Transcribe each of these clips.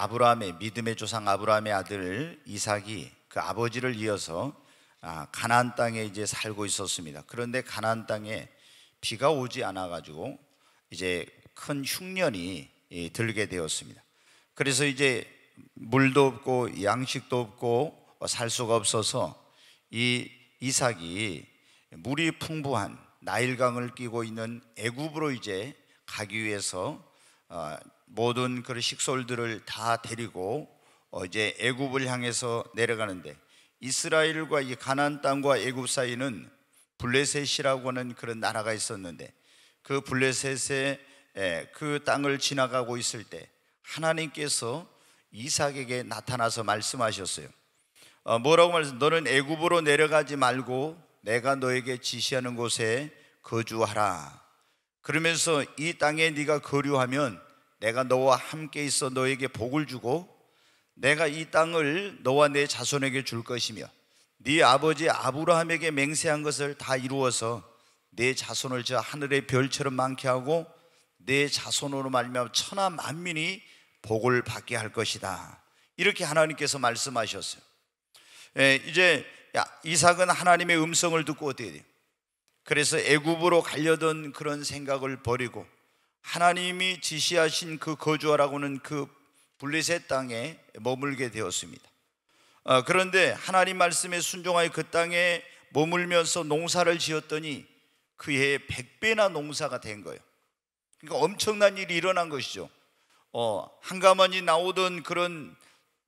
아브라함의 믿음의 조상 아브라함의 아들 이삭이 그 아버지를 이어서 가나안 땅에 이제 살고 있었습니다. 그런데 가나안 땅에 비가 오지 않아 가지고 이제 큰 흉년이 들게 되었습니다. 그래서 이제 물도 없고 양식도 없고 살 수가 없어서 이 이삭이 물이 풍부한 나일강을 끼고 있는 애굽으로 이제 가기 위해서 모든 그런 식솔들을 다 데리고 이제 애굽을 향해서 내려가는데, 이스라엘과 이 가나안 땅과 애굽 사이는 블레셋이라고 하는 그런 나라가 있었는데, 그 블레셋의 그 땅을 지나가고 있을 때 하나님께서 이삭에게 나타나서 말씀하셨어요. 뭐라고 말했어요? 너는 애굽으로 내려가지 말고 내가 너에게 지시하는 곳에 거주하라. 그러면서 이 땅에 네가 거류하면 내가 너와 함께 있어 너에게 복을 주고 내가 이 땅을 너와 내 자손에게 줄 것이며 네 아버지 아브라함에게 맹세한 것을 다 이루어서 내 자손을 저 하늘의 별처럼 많게 하고 내 자손으로 말미암아 천하 만민이 복을 받게 할 것이다. 이렇게 하나님께서 말씀하셨어요. 이제 이삭은 하나님의 음성을 듣고 어떻게 돼요? 그래서 애굽으로 가려던 그런 생각을 버리고 하나님이 지시하신 그 거주하라고는 그 블레셋 땅에 머물게 되었습니다. 그런데 하나님 말씀에 순종하여 그 땅에 머물면서 농사를 지었더니 그 해에 100배나 농사가 된 거예요. 그러니까 엄청난 일이 일어난 것이죠. 한 가마니 나오던 그런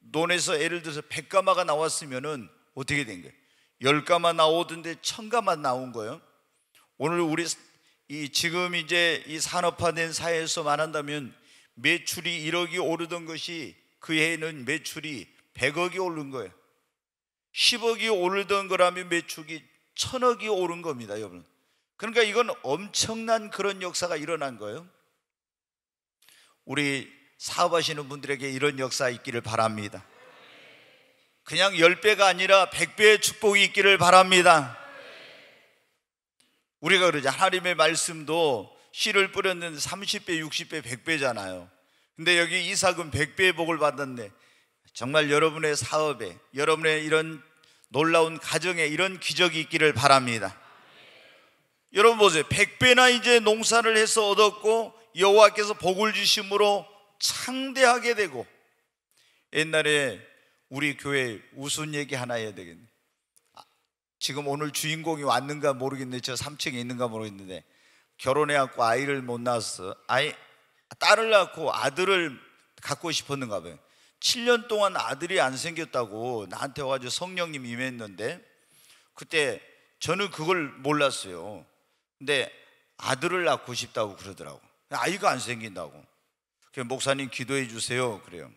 논에서 예를 들어서 100가마가 나왔으면은 어떻게 된 거예요? 10가마 나오던데 1000가마 나온 거예요. 오늘 우리 지금 이제 이 산업화된 사회에서 말한다면 매출이 1억이 오르던 것이 그 해에는 매출이 100억이 오른 거예요. 10억이 오르던 거라면 매출이 1000억이 오른 겁니다, 여러분. 그러니까 이건 엄청난 그런 역사가 일어난 거예요. 우리 사업하시는 분들에게 이런 역사 있기를 바랍니다. 그냥 10배가 아니라 100배의 축복이 있기를 바랍니다. 우리가 그러죠. 하나님의 말씀도 씨를 뿌렸는데 30배, 60배, 100배잖아요. 근데 여기 이삭은 100배의 복을 받았네. 정말 여러분의 사업에, 여러분의 이런 놀라운 가정에 이런 기적이 있기를 바랍니다. 여러분 보세요. 100배나 이제 농사를 해서 얻었고 여호와께서 복을 주심으로 창대하게 되고, 옛날에 우리 교회 우스운 얘기 하나 해야 되겠네. 지금 오늘 주인공이 왔는가 모르겠는데 저 3층에 있는가 모르겠는데 결혼해갖고 아이를 못 낳았어. 딸을 낳고 아들을 갖고 싶었는가 봐요. 7년 동안 아들이 안 생겼다고 나한테 와가지고 성령님 임했는데, 그때 저는 그걸 몰랐어요. 근데 아들을 낳고 싶다고 그러더라고. 아이가 안 생긴다고. 그래서 목사님 기도해 주세요 그래요.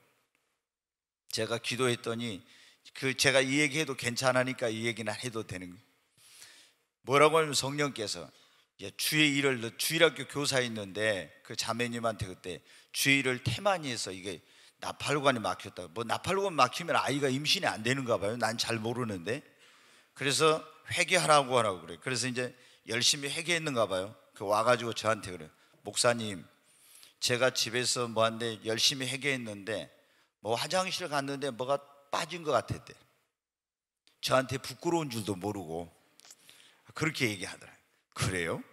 제가 기도했더니 제가 이 얘기해도 괜찮으니까 이 얘기는 해도 되는 거예요. 뭐라고 하면 성령께서 주의 일을, 주일학교 교사였는데 그 자매님한테 그때 주의 일을 태만히 해서 이게 나팔관이 막혔다. 뭐 나팔관 막히면 아이가 임신이 안 되는가 봐요. 난 잘 모르는데. 그래서 회개하라고 하라고 그래. 그래서 이제 열심히 회개했는가 봐요. 그 와가지고 저한테 그래. 목사님, 제가 집에서 뭐 한데 열심히 회개했는데 뭐 화장실 갔는데 뭐가 빠진 것 같았대. 저한테 부끄러운 줄도 모르고 그렇게 얘기하더라고요. 그래요?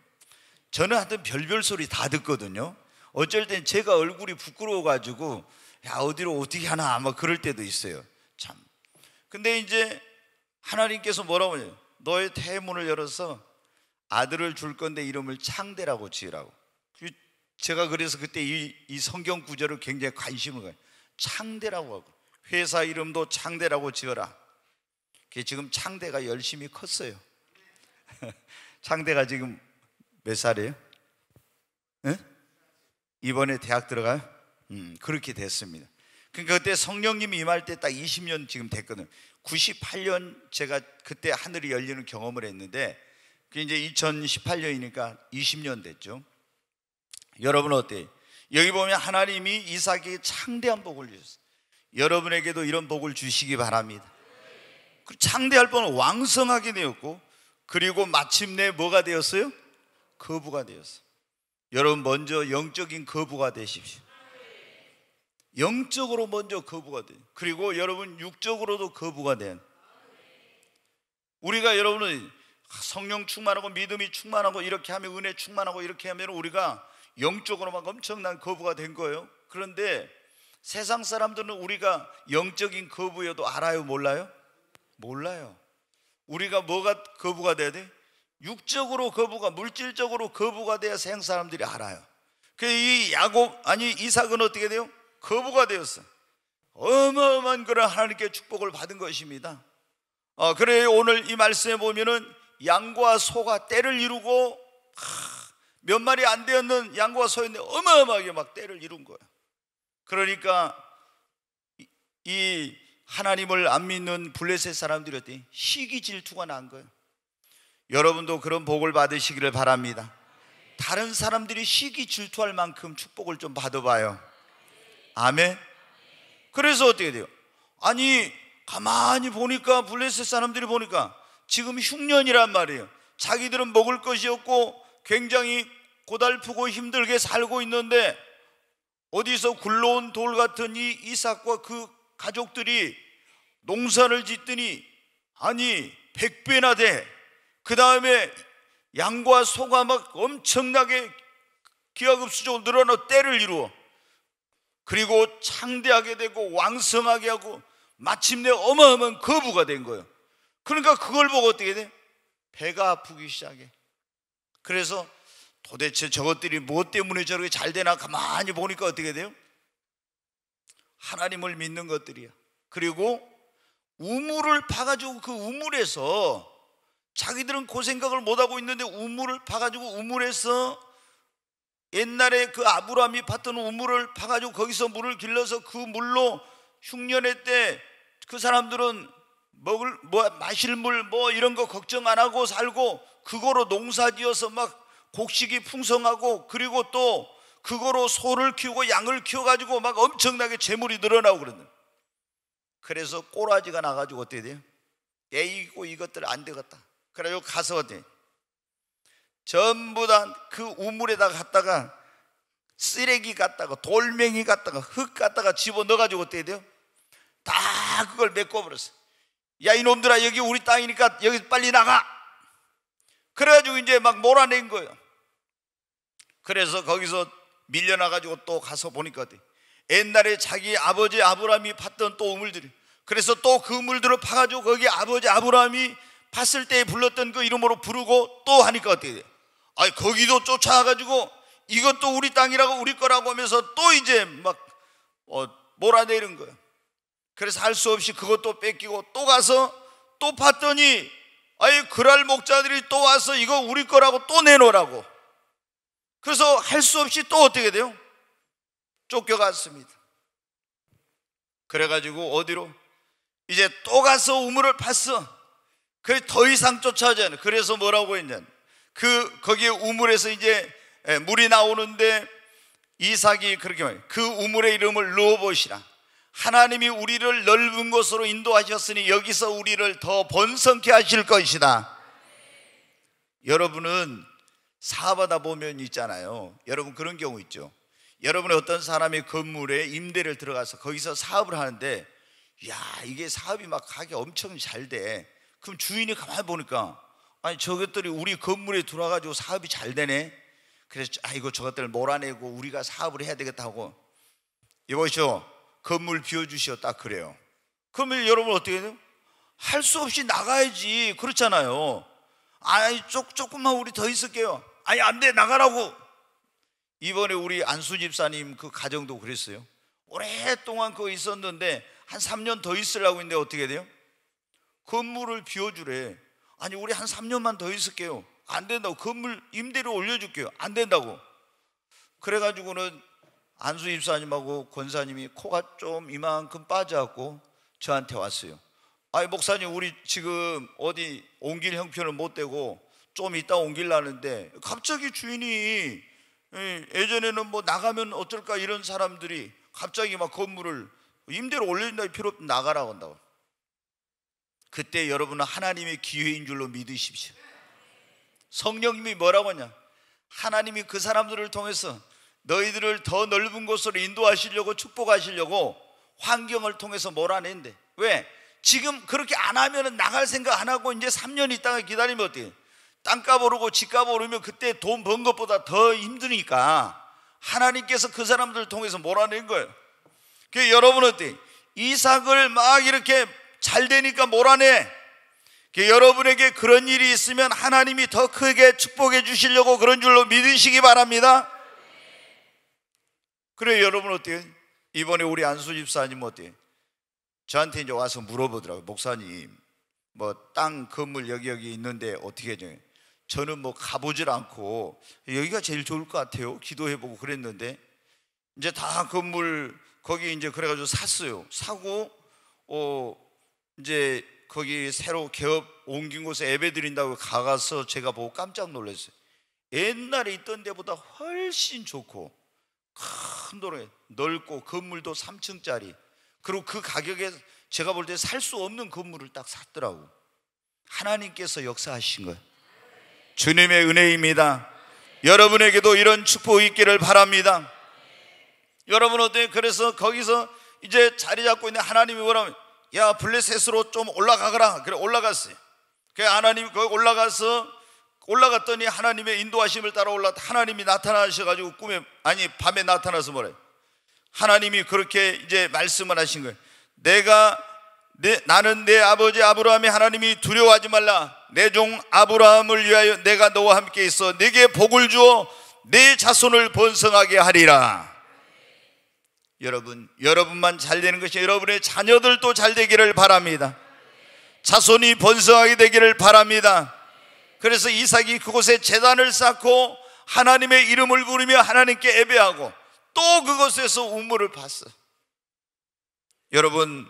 저는 하여튼 별별 소리 다 듣거든요. 어쩔 땐 제가 얼굴이 부끄러워가지고 야 어디로 어떻게 하나 아마 그럴 때도 있어요. 참. 근데 이제 하나님께서 뭐라고 하냐, 너의 태문을 열어서 아들을 줄 건데 이름을 창대라고 지으라고. 제가 그래서 그때 이 성경 구절을 굉장히 관심을 가요. 창대라고 하고, 회사 이름도 창대라고 지어라. 지금 창대가 열심히 컸어요. 창대가 지금 몇 살이에요? 네? 이번에 대학 들어가요? 그렇게 됐습니다. 그러니까 그때 성령님이 임할 때 딱 20년 지금 됐거든요. 98년 제가 그때 하늘이 열리는 경험을 했는데 그게 이제 2018년이니까 20년 됐죠. 여러분 어때요? 여기 보면 하나님이 이삭에게 창대한 복을 주셨어요. 여러분에게도 이런 복을 주시기 바랍니다. 창대할 뻔은 왕성하게 되었고, 그리고 마침내 뭐가 되었어요? 거부가 되었어요. 여러분 먼저 영적인 거부가 되십시오. 영적으로 먼저 거부가 돼요. 그리고 여러분 육적으로도 거부가 돼요. 우리가 여러분은 성령 충만하고 믿음이 충만하고 이렇게 하면 은혜 충만하고 이렇게 하면 우리가 영적으로 막 엄청난 거부가 된 거예요. 그런데 세상 사람들은 우리가 영적인 거부여도 알아요? 몰라요? 몰라요. 우리가 뭐가 거부가 돼야 돼? 육적으로 거부가, 물질적으로 거부가 돼야 세상 사람들이 알아요. 이 이삭은 어떻게 돼요? 거부가 되었어. 어마어마한 그런 하나님께 축복을 받은 것입니다. 그래요. 오늘 이 말씀에 보면은 양과 소가 떼를 이루고 몇 마리 안 되었는 양과 소인데 어마어마하게 막 떼를 이룬 거야. 그러니까 이 하나님을 안 믿는 블레셋 사람들한테 시기 질투가 난 거예요. 여러분도 그런 복을 받으시기를 바랍니다. 다른 사람들이 시기 질투할 만큼 축복을 좀 받아봐요. 아멘. 그래서 어떻게 돼요? 아니 가만히 보니까 블레셋 사람들이 보니까 지금 흉년이란 말이에요. 자기들은 먹을 것이 없고 굉장히 고달프고 힘들게 살고 있는데 어디서 굴러온 돌 같은 이 이삭과 그 가족들이 농사를 짓더니 아니 100배나 돼. 그 다음에 양과 소가 막 엄청나게 기하급수적으로 늘어나 떼를 이루어. 그리고 창대하게 되고 왕성하게 하고 마침내 어마어마한 거부가 된 거예요. 그러니까 그걸 보고 어떻게 돼? 배가 아프기 시작해. 그래서 도대체 저것들이 무엇 때문에 저렇게 잘 되나 가만히 보니까 어떻게 돼요? 하나님을 믿는 것들이야. 그리고 우물을 파가지고 그 우물에서 자기들은 그 생각을 못하고 있는데 우물을 파가지고 우물에서 옛날에 그 아브라함이 팠던 우물을 파가지고 거기서 물을 길러서 그 물로 흉년의 때 그 사람들은 마실 물 이런 거 걱정 안 하고 살고 그거로 농사 지어서 막 곡식이 풍성하고 그리고 또 그거로 소를 키우고 양을 키워가지고 막 엄청나게 재물이 늘어나고 그러는. 그래서 꼬라지가 나가지고 어떻게 돼요? 에이고 이것들 안 되겠다. 그래가지고 가서 어때? 전부 다 그 우물에다가 갖다가 쓰레기 갖다가 돌멩이 갖다가 흙 갖다가 집어넣어가지고 어떻게 돼요? 다 그걸 메꿔버렸어. 야 이놈들아 여기 우리 땅이니까 여기 빨리 나가. 그래가지고 이제 막 몰아낸 거예요. 그래서 거기서 밀려나가지고 또 가서 보니까 어때? 옛날에 자기 아버지 아브라함이 팠던 또 우물들이. 그래서 또 그 우물들을 파가지고 거기 아버지 아브라함이 팠을 때 불렀던 그 이름으로 부르고 또 하니까 어떻게 돼? 아니 거기도 쫓아가가지고 이것도 우리 땅이라고 우리 거라고 하면서 또 이제 막 몰아내는 거예요. 그래서 할 수 없이 그것도 뺏기고 또 가서 또 팠더니 아니 그랄 목자들이 또 와서 이거 우리 거라고 또 내놓으라고. 그래서 할 수 없이 또 어떻게 돼요? 쫓겨갔습니다. 그래가지고 어디로? 이제 또 가서 우물을 팠어. 그래서 더 이상 쫓아오지 않아요. 그래서 뭐라고 했냐? 거기에 우물에서 이제 물이 나오는데 이삭이 그렇게 말해요. 그 우물의 이름을 르호봇이라. 하나님이 우리를 넓은 곳으로 인도하셨으니 여기서 우리를 더 번성케 하실 것이다. 여러분은 사업하다 보면 있잖아요. 여러분 그런 경우 있죠. 여러분의 어떤 사람이 건물에 임대를 들어가서 거기서 사업을 하는데 야 이게 사업이 막 가기 엄청 잘 돼. 그럼 주인이 가만히 보니까 아니 저것들이 우리 건물에 들어와가지고 사업이 잘 되네. 그래서 아이고 저것들을 몰아내고 우리가 사업을 해야 되겠다 하고 이보시오 건물 비워주시오 딱 그래요. 그러면 여러분 어떻게 해요? 할 수 없이 나가야지. 그렇잖아요. 아니 조금만 우리 더 있을게요. 아니 안 돼 나가라고. 이번에 우리 안수 집사님 그 가정도 그랬어요. 오랫동안 거기 있었는데 한 3년 더 있으려고 했는데 어떻게 돼요? 건물을 비워주래. 아니 우리 한 3년만 더 있을게요. 안 된다고. 건물 임대료 올려줄게요. 안 된다고. 그래가지고는 안수 집사님하고 권사님이 코가 좀 이만큼 빠져갖고 저한테 왔어요. 아니 목사님 우리 지금 어디 옮길 형편을 못 대고 좀 이따 옮기려는데 갑자기 주인이 예전에는 뭐 나가면 어쩔까 이런 사람들이 갑자기 막 건물을 임대료 올려준다 필요 없이 나가라고 한다고. 그때 여러분은 하나님의 기회인 줄로 믿으십시오. 성령님이 뭐라고 하냐? 하나님이 그 사람들을 통해서 너희들을 더 넓은 곳으로 인도하시려고 축복하시려고 환경을 통해서 몰아낸대. 왜? 지금 그렇게 안 하면 나갈 생각 안 하고 이제 3년 있다가 기다리면 어때요? 땅값 오르고 집값 오르면 그때 돈 번 것보다 더 힘드니까 하나님께서 그 사람들을 통해서 몰아낸 거예요. 그래서 여러분 어때요? 이삭을 막 이렇게 잘 되니까 몰아내. 여러분에게 그런 일이 있으면 하나님이 더 크게 축복해 주시려고 그런 줄로 믿으시기 바랍니다. 그래, 여러분 어때요? 이번에 우리 안수 집사님 어때요? 저한테 이제 와서 물어보더라고요. 목사님, 뭐 땅 건물 여기 있는데 어떻게 해줘요? 저는 뭐 가보질 않고 여기가 제일 좋을 것 같아요. 기도해보고 그랬는데 이제 다 건물 거기 이제 그래가지고 샀어요. 사고 이제 거기 새로 개업 옮긴 곳에 예배 드린다고 가서 제가 보고 깜짝 놀랐어요. 옛날에 있던 데보다 훨씬 좋고 큰 도로에 넓고 건물도 3층짜리, 그리고 그 가격에 제가 볼 때 살 수 없는 건물을 딱 샀더라고. 하나님께서 역사하신 거예요. 주님의 은혜입니다. 여러분에게도 이런 축복이 있기를 바랍니다. 여러분 어때요? 그래서 거기서 이제 자리 잡고 있는 하나님이 뭐라면, 야 블레셋으로 좀 올라가거라. 그래 올라갔어요. 그 하나님이 거기 올라갔더니 하나님의 인도하심을 따라 하나님이 나타나셔가지고 밤에 나타나서 뭐래요? 하나님이 그렇게 이제 말씀을 하신 거예요. 나는 내 아버지 아브라함의 하나님이 두려워하지 말라. 내 종 아브라함을 위하여 내가 너와 함께 있어 네게 복을 주어 내 자손을 번성하게 하리라. 여러분만 잘 되는 것이 여러분의 자녀들도 잘 되기를 바랍니다. 자손이 번성하게 되기를 바랍니다. 그래서 이삭이 그곳에 제단을 쌓고 하나님의 이름을 부르며 하나님께 예배하고 또 그곳에서 우물을 봤어. 여러분,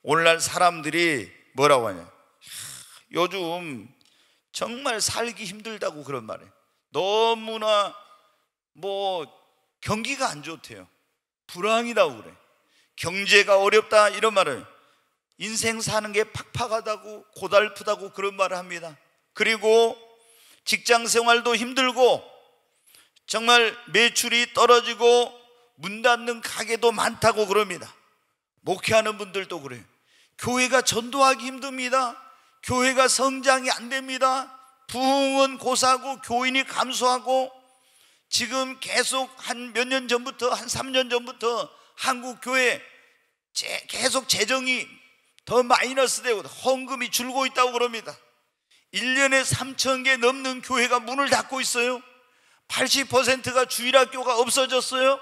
오늘날 사람들이 뭐라고 하냐? 요즘 정말 살기 힘들다고 그런 말이에요. 너무나 경기가 안 좋대요. 불황이라고 그래. 경제가 어렵다 이런 말을, 인생 사는 게 팍팍하다고 고달프다고 그런 말을 합니다. 그리고 직장 생활도 힘들고 정말 매출이 떨어지고 문 닫는 가게도 많다고 그럽니다. 목회하는 분들도 그래요. 교회가 전도하기 힘듭니다. 교회가 성장이 안 됩니다. 부흥은 고사하고 교인이 감소하고, 지금 계속 한 몇 년 전부터, 한 3년 전부터 한국 교회 계속 재정이 더 마이너스 되고 헌금이 줄고 있다고 그럽니다. 1년에 3,000개 넘는 교회가 문을 닫고 있어요. 80%가 주일학교가 없어졌어요.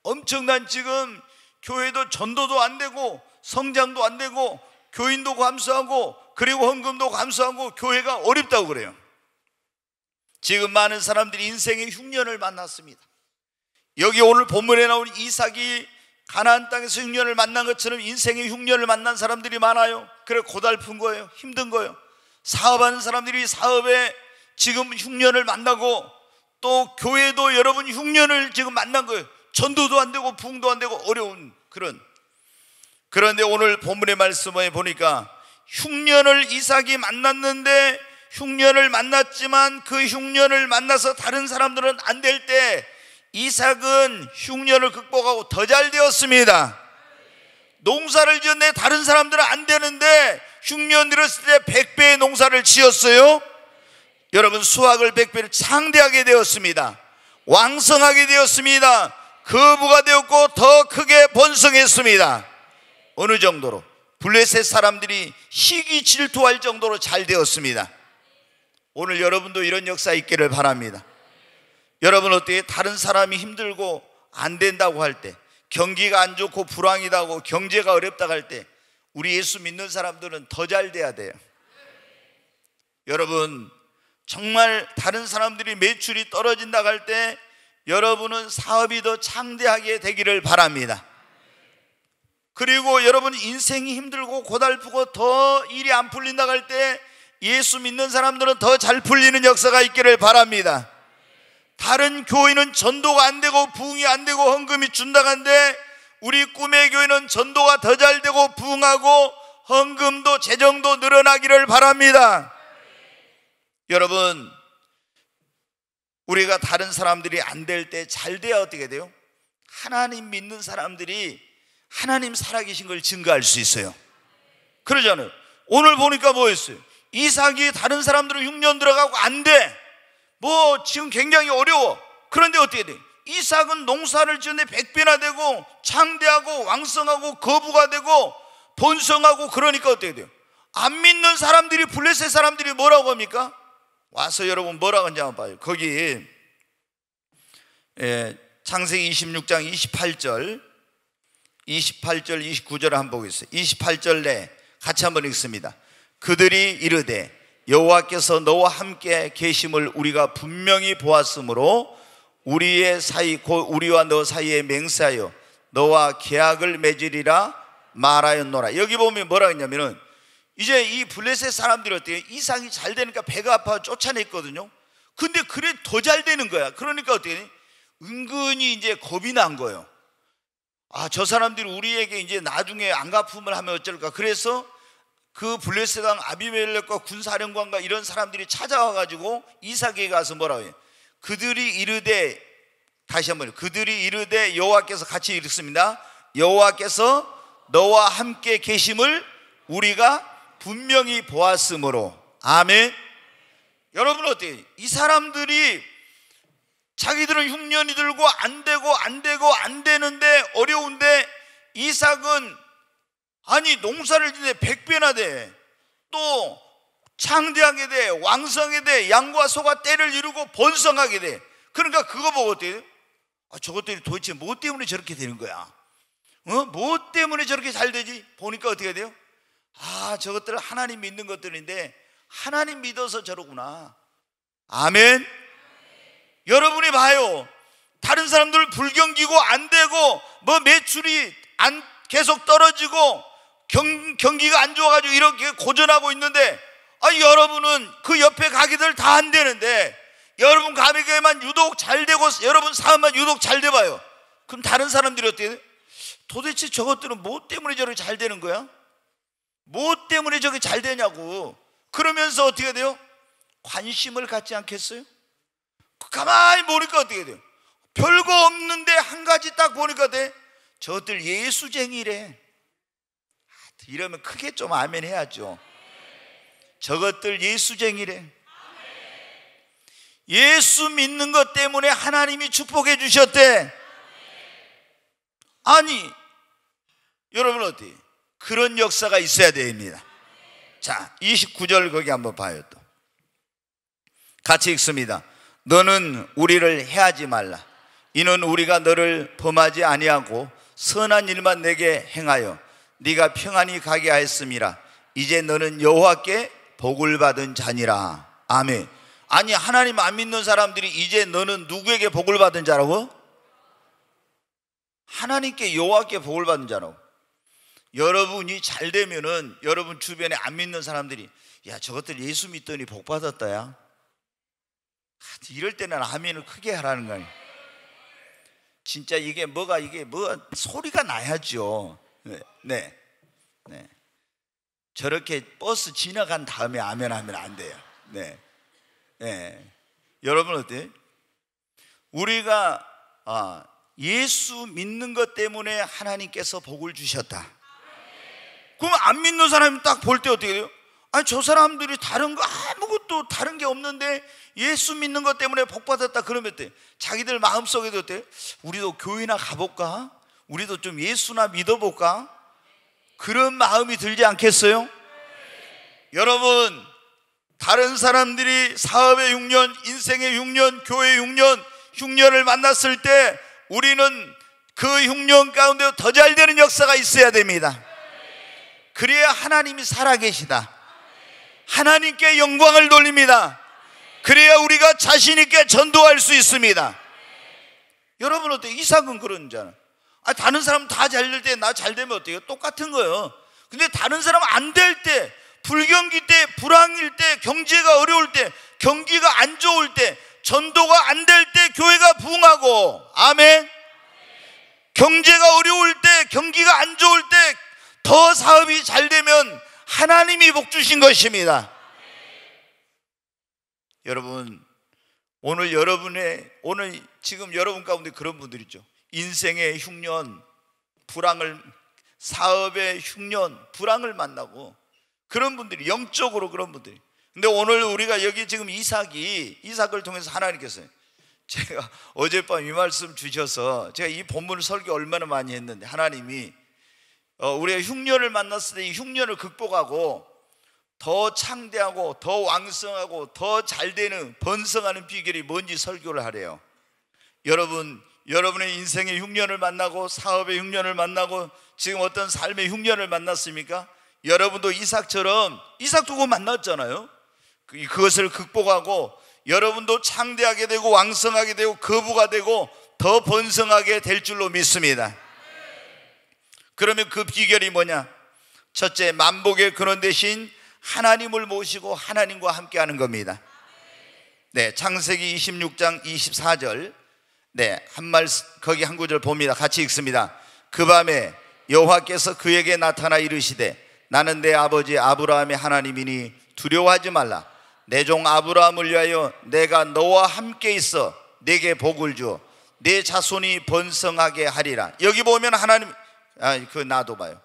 엄청난 지금 교회도 전도도 안 되고 성장도 안 되고 교인도 감소하고 그리고 헌금도 감소하고 교회가 어렵다고 그래요. 지금 많은 사람들이 인생의 흉년을 만났습니다. 여기 오늘 본문에 나온 이삭이 가나안 땅에서 흉년을 만난 것처럼 인생의 흉년을 만난 사람들이 많아요. 그래 고달픈 거예요. 힘든 거예요. 사업하는 사람들이 사업에 지금 흉년을 만나고, 또 교회도 여러분 흉년을 지금 만난 거예요. 전도도 안 되고 부흥도 안 되고 어려운 그런데 오늘 본문의 말씀에 보니까 흉년을 이삭이 만났는데, 흉년을 만났지만 그 흉년을 만나서 다른 사람들은 안 될 때 이삭은 흉년을 극복하고 더 잘 되었습니다. 농사를 지었는데 다른 사람들은 안 되는데 흉년 들었을 때 100배의 농사를 지었어요. 여러분, 수확을 100배를 창대하게 되었습니다. 왕성하게 되었습니다. 거부가 되었고 더 크게 번성했습니다. 어느 정도로? 블레셋 사람들이 시기 질투할 정도로 잘 되었습니다. 오늘 여러분도 이런 역사 있기를 바랍니다. 여러분 어때요? 다른 사람이 힘들고 안 된다고 할 때, 경기가 안 좋고 불황이다고 경제가 어렵다고 할 때 우리 예수 믿는 사람들은 더 잘 돼야 돼요. 여러분, 정말 다른 사람들이 매출이 떨어진다고 할 때 여러분은 사업이 더 창대하게 되기를 바랍니다. 그리고 여러분 인생이 힘들고 고달프고 더 일이 안 풀린다고 할 때 예수 믿는 사람들은 더 잘 풀리는 역사가 있기를 바랍니다. 다른 교회는 전도가 안 되고 부흥이 안 되고 헌금이 준다고 하는데 우리 꿈의 교회는 전도가 더 잘 되고 부흥하고 헌금도 재정도 늘어나기를 바랍니다. 여러분, 우리가 다른 사람들이 안 될 때 잘 돼야 어떻게 돼요? 하나님 믿는 사람들이 하나님 살아계신 걸 증거할 수 있어요. 그러잖아요. 오늘 보니까 뭐였어요? 이삭이 다른 사람들은 흉년 들어가고 안 돼. 뭐 지금 굉장히 어려워. 그런데 어떻게 돼? 이삭은 농사를 지는데 100배나 되고 창대하고 왕성하고 거부가 되고 번성하고. 그러니까 어떻게 돼요? 안 믿는 사람들이, 블레셋 사람들이 뭐라고 합니까? 와서 여러분 뭐라고 하는지 한번 봐요. 거기 창세기 26장 28절 29절을 한번 보겠어요. 28절 내 같이 한번 읽습니다. 그들이 이르되 여호와께서 너와 함께 계심을 우리가 분명히 보았으므로 우리의 사이 곧 우리와 너 사이에 맹세하여 너와 계약을 맺으리라 말하였노라. 여기 보면 뭐라 했냐면은 이제 이 블레셋 사람들이 어때요? 이삭이 잘 되니까 배가 아파 쫓아냈거든요. 근데 그래 더 잘 되는 거야. 그러니까 어떻게 돼? 은근히 이제 겁이 난 거예요. 아, 저 사람들이 우리에게 이제 나중에 안 갚음을 하면 어쩔까. 그래서 그 블레셋 왕 아비멜렉과 군사령관과 이런 사람들이 찾아와가지고 이삭에게 가서 뭐라고 해요? 그들이 이르되, 다시 한번, 그들이 이르되 여호와께서, 같이 읽습니다. 여호와께서 너와 함께 계심을 우리가 분명히 보았으므로. 아멘. 여러분 어때요? 이 사람들이 자기들은 흉년이 들고 안 되는데 어려운데, 이삭은 아니 농사를 지는데 100배나 돼, 또 창대하게 돼, 왕성하게 돼, 양과 소가 때를 이루고 번성하게 돼. 그러니까 그거 보고 어때요? 아, 저것들이 도대체 뭐 때문에 저렇게 되는 거야? 뭐 때문에 저렇게 잘 되지? 보니까 어떻게 돼요? 아, 저것들은 하나님 믿는 것들인데 하나님 믿어서 저러구나. 아멘. 여러분이 봐요. 다른 사람들 불경기고 안 되고 뭐 매출이 안 계속 떨어지고 경기가 안 좋아가지고 이렇게 고전하고 있는데, 아, 여러분은 그 옆에 가게들 다 안 되는데 여러분 가게만 유독 잘 되고 여러분 사업만 유독 잘 돼봐요. 그럼 다른 사람들이 어떻게 돼? 도대체 저것들은 뭐 때문에 저렇게 잘 되는 거야? 뭐 때문에 저게 잘 되냐고. 그러면서 어떻게 돼요? 관심을 갖지 않겠어요? 가만히 보니까 어떻게 돼요? 별거 없는데 한 가지 딱 보니까 돼. 저것들 예수쟁이래. 이러면 크게 좀 아멘 해야죠. 저것들 예수쟁이래. 예수 믿는 것 때문에 하나님이 축복해 주셨대. 아니, 여러분 어때요? 그런 역사가 있어야 됩니다. 자, 29절 거기 한번 봐요. 또 같이 읽습니다. 너는 우리를 해하지 말라. 이는 우리가 너를 범하지 아니하고 선한 일만 내게 행하여 네가 평안히 가게 하였음이라. 이제 너는 여호와께 복을 받은 자니라. 아멘. 아니, 하나님 안 믿는 사람들이 이제 너는 누구에게 복을 받은 자라고? 하나님께, 여호와께 복을 받은 자라고. 여러분이 잘 되면은 여러분 주변에 안 믿는 사람들이, 야, 저것들 예수 믿더니 복 받았다야. 이럴 때는 아멘을 크게 하라는 거예요. 진짜 이게 뭐 소리가 나야죠. 네. 저렇게 버스 지나간 다음에 아멘 하면 안 돼요. 네. 여러분 어때요? 우리가 예수 믿는 것 때문에 하나님께서 복을 주셨다. 그럼 안 믿는 사람이 딱 볼 때 어떻게 돼요? 아니, 저 사람들이 다른 거 아무것도 다른 게 없는데 예수 믿는 것 때문에 복 받았다. 그러면 어때? 자기들 마음속에도 어때? 우리도 교회나 가볼까? 우리도 좀 예수나 믿어볼까? 그런 마음이 들지 않겠어요? 여러분, 다른 사람들이 사업의 6년, 인생의 6년, 교회의 6년, 흉년을 만났을 때 우리는 그 흉년 가운데 더 잘 되는 역사가 있어야 됩니다. 그래야 하나님이 살아계시다. 하나님께 영광을 돌립니다. 그래야 우리가 자신 있게 전도할 수 있습니다. 여러분 어때요? 이삭은 그런 자는, 다른 사람 다 잘 될 때 나 잘 되면 어때요? 똑같은 거예요. 근데 다른 사람 안 될 때, 불경기 때, 불황일 때, 경제가 어려울 때, 경기가 안 좋을 때, 전도가 안 될 때 교회가 부흥하고, 아멘. 경제가 어려울 때, 경기가 안 좋을 때 더 사업이 잘 되면 하나님이 복 주신 것입니다. 여러분, 오늘 지금 여러분 가운데 그런 분들 있죠. 인생의 흉년, 불황을, 사업의 흉년, 불황을 만나고 그런 분들이, 영적으로 그런 분들이. 근데 오늘 우리가 여기 지금 이삭을 통해서 하나님께서, 제가 어젯밤 이 말씀 주셔서 제가 이 본문을 설교 얼마나 많이 했는데, 하나님이 우리가 흉년을 만났을 때 이 흉년을 극복하고 더 창대하고 더 왕성하고 더 잘되는, 번성하는 비결이 뭔지 설교를 하래요. 여러분의 인생의 흉년을 만나고 사업의 흉년을 만나고 지금 어떤 삶의 흉년을 만났습니까? 여러분도 이삭처럼, 이삭도 그거 만났잖아요. 그것을 극복하고 여러분도 창대하게 되고 왕성하게 되고 거부가 되고 더 번성하게 될 줄로 믿습니다. 그러면 그 비결이 뭐냐? 첫째, 만복의 근원 되신 하나님을 모시고 하나님과 함께 하는 겁니다. 네, 창세기 26장 24절. 네, 거기 한 구절 봅니다. 같이 읽습니다. 그 밤에 여호와께서 그에게 나타나 이르시되 나는 내 아버지 아브라함의 하나님이니 두려워하지 말라. 내 종 아브라함을 위하여 내가 너와 함께 있어 내게 복을 주어 내 자손이 번성하게 하리라. 여기 보면 하나님, 놔둬봐요.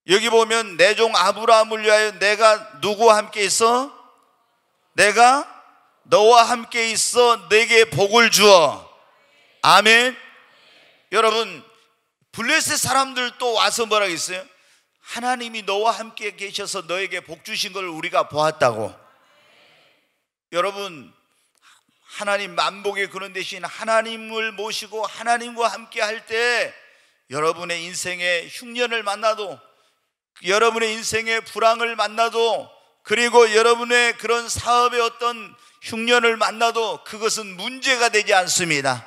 여기 보면 내 종 아브라함을 위하여 내가 누구와 함께 있어? 내가 너와 함께 있어 내게 복을 주어. 아멘. 여러분, 블레셋 사람들 또 와서 뭐라고 했어요? 하나님이 너와 함께 계셔서 너에게 복 주신 걸 우리가 보았다고. 여러분, 하나님, 만복의 근원 되신 하나님을 모시고 하나님과 함께 할 때 여러분의 인생의 흉년을 만나도, 여러분의 인생의 불황을 만나도, 그리고 여러분의 그런 사업의 어떤 흉년을 만나도 그것은 문제가 되지 않습니다.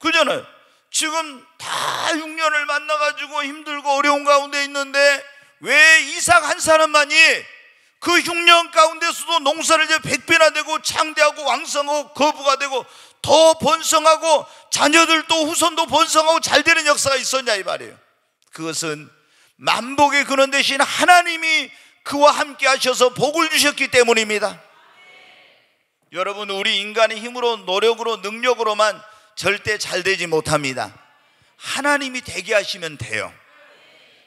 그잖아요. 지금 다 흉년을 만나가지고 힘들고 어려운 가운데 있는데 왜 이삭 한 사람만이 그 흉년 가운데서도 농사를 이제 100배나 되고 창대하고 왕성하고 거부가 되고 더 번성하고 자녀들도 후손도 번성하고 잘 되는 역사가 있었냐 이 말이에요. 그것은 만복의 근원 되신 하나님이 그와 함께 하셔서 복을 주셨기 때문입니다. 여러분, 우리 인간의 힘으로, 노력으로, 능력으로만 절대 잘 되지 못합니다. 하나님이 되게 하시면 돼요.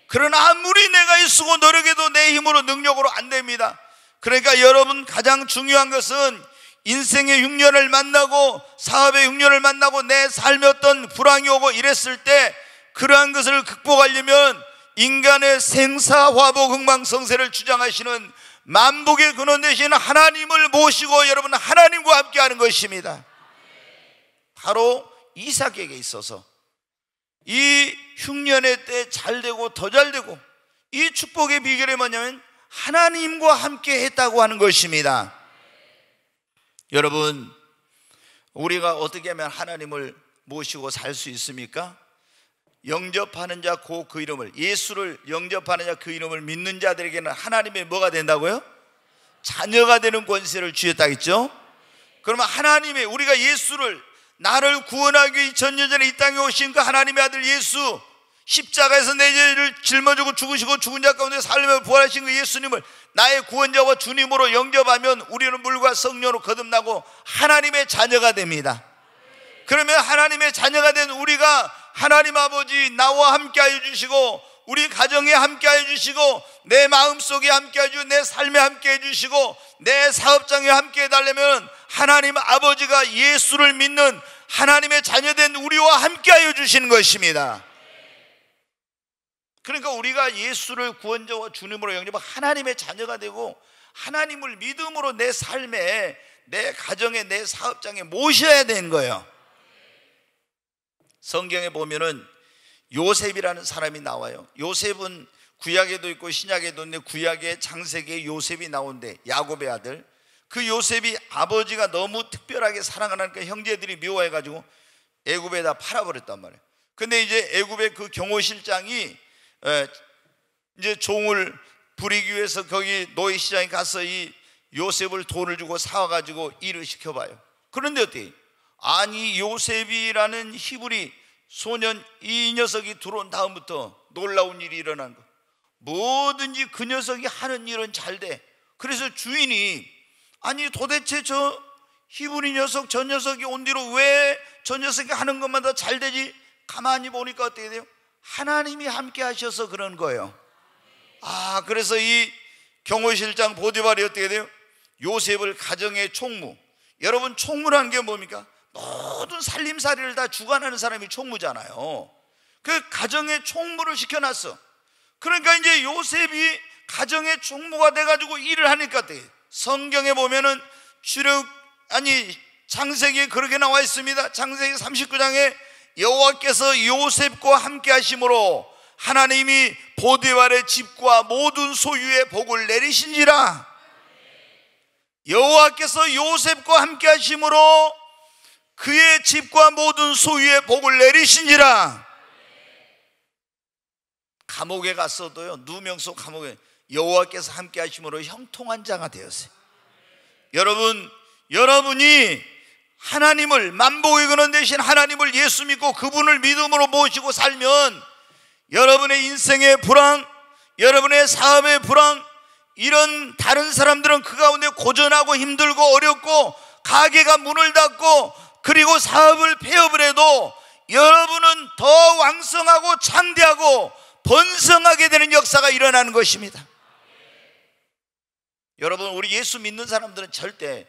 그러나 아무리 내가 애쓰고 노력해도 내 힘으로, 능력으로 안 됩니다. 그러니까 여러분, 가장 중요한 것은 인생의 흉년을 만나고 사업의 흉년을 만나고 내 삶에 어떤 불황이 오고 이랬을 때 그러한 것을 극복하려면 인간의 생사화복 흥망성쇠를 주장하시는 만복의 근원 되신 하나님을 모시고 여러분 하나님과 함께 하는 것입니다. 바로 이삭에게 있어서 이 흉년의 때 잘되고 더 잘되고, 이 축복의 비결이 뭐냐면 하나님과 함께 했다고 하는 것입니다. 여러분, 우리가 어떻게 하면 하나님을 모시고 살 수 있습니까? 영접하는 자 곧 그 이름을, 예수를 영접하는 자 그 이름을 믿는 자들에게는 하나님의 뭐가 된다고요? 자녀가 되는 권세를 주셨다 했죠? 그러면 하나님의, 우리가 예수를, 나를 구원하기 위해 2000년 전에 이 땅에 오신 그 하나님의 아들 예수, 십자가에서 내 죄를 짊어지고 죽으시고 죽은 자 가운데 살며 부활하신 그 예수님을 나의 구원자와 주님으로 영접하면 우리는 물과 성령으로 거듭나고 하나님의 자녀가 됩니다. 그러면 하나님의 자녀가 된 우리가 하나님 아버지 나와 함께하여 주시고 우리 가정에 함께하여 주시고 내 마음속에 함께하여 주시고 내 삶에 함께해 주시고 내 사업장에 함께해 달라면 하나님 아버지가 예수를 믿는 하나님의 자녀된 우리와 함께하여 주시는 것입니다. 그러니까 우리가 예수를 구원자와 주님으로 영접하고 하나님의 자녀가 되고 하나님을 믿음으로 내 삶에, 내 가정에, 내 사업장에 모셔야 되는 거예요. 성경에 보면은 요셉이라는 사람이 나와요. 요셉은 구약에도 있고 신약에도 있는데 구약의 창세기에 요셉이 나오는데 야곱의 아들, 그 요셉이 아버지가 너무 특별하게 사랑하니까 형제들이 미워해가지고 애굽에다 팔아버렸단 말이에요. 근데 이제 애굽의 그 경호실장이 이제 종을 부리기 위해서 거기 노예시장에 가서 이 요셉을 돈을 주고 사와가지고 일을 시켜봐요. 그런데 어떻게? 아니, 요셉이라는 히브리 소년, 이 녀석이 들어온 다음부터 놀라운 일이 일어난 거. 뭐든지 그 녀석이 하는 일은 잘 돼. 그래서 주인이, 아니 도대체 저 히브리 녀석 저 녀석이 온 뒤로 왜 저 녀석이 하는 것마다 잘 되지? 가만히 보니까 어떻게 돼요? 하나님이 함께 하셔서 그런 거예요. 그래서 이 경호실장 보디발이 어떻게 돼요? 요셉을 가정의 총무. 여러분, 총무라는 게 뭡니까? 모든 살림살이를 다 주관하는 사람이 총무잖아요. 그 가정의 총무를 시켜놨어. 그러니까 이제 요셉이 가정의 총무가 돼가지고 일을 하니까 어떻게 돼요? 성경에 보면은 창세기에 그렇게 나와 있습니다. 창세기 39장에 여호와께서 요셉과 함께 하심으로 하나님이 보디발의 집과 모든 소유의 복을 내리신지라. 여호와께서 요셉과 함께 하심으로 그의 집과 모든 소유의 복을 내리신지라. 감옥에 갔어도요, 누명소 감옥에 여호와께서 함께 하심으로 형통한 자가 되었어요. 여러분이 하나님을, 만복의 근원 되신 하나님을 예수 믿고 그분을 믿음으로 모시고 살면 여러분의 인생의 불황, 여러분의 사업의 불황, 이런 다른 사람들은 그 가운데 고전하고 힘들고 어렵고 가게가 문을 닫고 그리고 사업을 폐업을 해도 여러분은 더 왕성하고 창대하고 번성하게 되는 역사가 일어나는 것입니다. 여러분, 우리 예수 믿는 사람들은 절대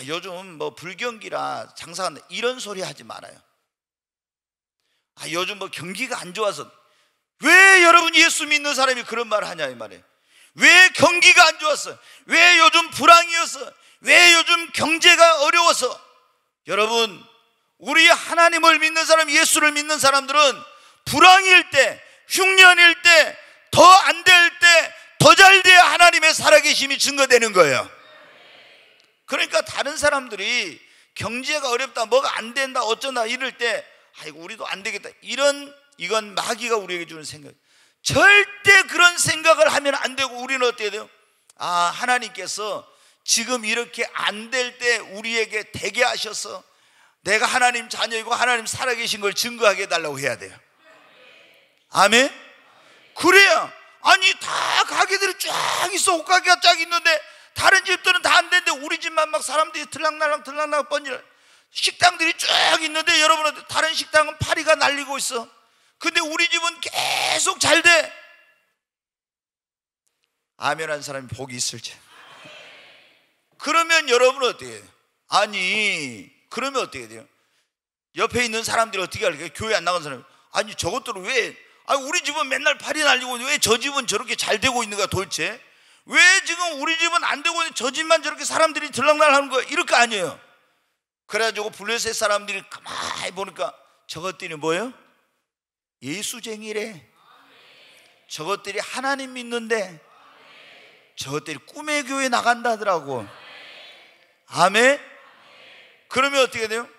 요즘 뭐 불경기라 장사한다 이런 소리 하지 말아요. 요즘 뭐 경기가 안 좋아서. 왜 여러분 예수 믿는 사람이 그런 말을 하냐 이 말이에요. 왜 경기가 안 좋았어? 왜 요즘 불황이었어? 왜 요즘 경제가 어려워서? 여러분, 우리 하나님을 믿는 사람, 예수를 믿는 사람들은 불황일 때, 흉년일 때, 더 안 될 때, 더 잘 돼야 하나님의 살아계심이 증거되는 거예요. 그러니까 다른 사람들이 경제가 어렵다, 뭐가 안 된다, 어쩐다 이럴 때 우리도 안 되겠다, 이건 마귀가 우리에게 주는 생각. 절대 그런 생각을 하면 안 되고, 우리는 어떻게 돼요? 하나님께서 지금 이렇게 안 될 때 우리에게 되게 하셔서 내가 하나님 자녀이고 하나님 살아계신 걸 증거하게 해달라고 해야 돼요. 아멘? 그래야, 다 가게들이 쫙 있어, 옷가게가 쫙 있는데 다른 집들은 다 안 되는데 우리 집만 막 사람들이 들락날락 번질, 식당들이 쫙 있는데 여러분, 다른 식당은 파리가 날리고 있어. 근데 우리 집은 계속 잘 돼. 아멘 한 사람이 복이 있을지. 그러면 여러분은 어떻게 해요? 그러면 어떻게 돼요? 옆에 있는 사람들이 어떻게 할까요? 교회 안 나간 사람이, 저것들은 왜, 우리 집은 맨날 파리 날리고 왜 저 집은 저렇게 잘 되고 있는가 도대체? 왜 지금 우리 집은 안 되고 있는데 저 집만 저렇게 사람들이 들락날 하는 거야? 이럴 거 아니에요. 그래가지고 블레셋 사람들이 가만히 보니까 저것들이 뭐예요? 예수쟁이래. 저것들이 하나님 믿는데 저것들이 꿈의 교회 나간다 하더라고. 아멘? 그러면 어떻게 돼요?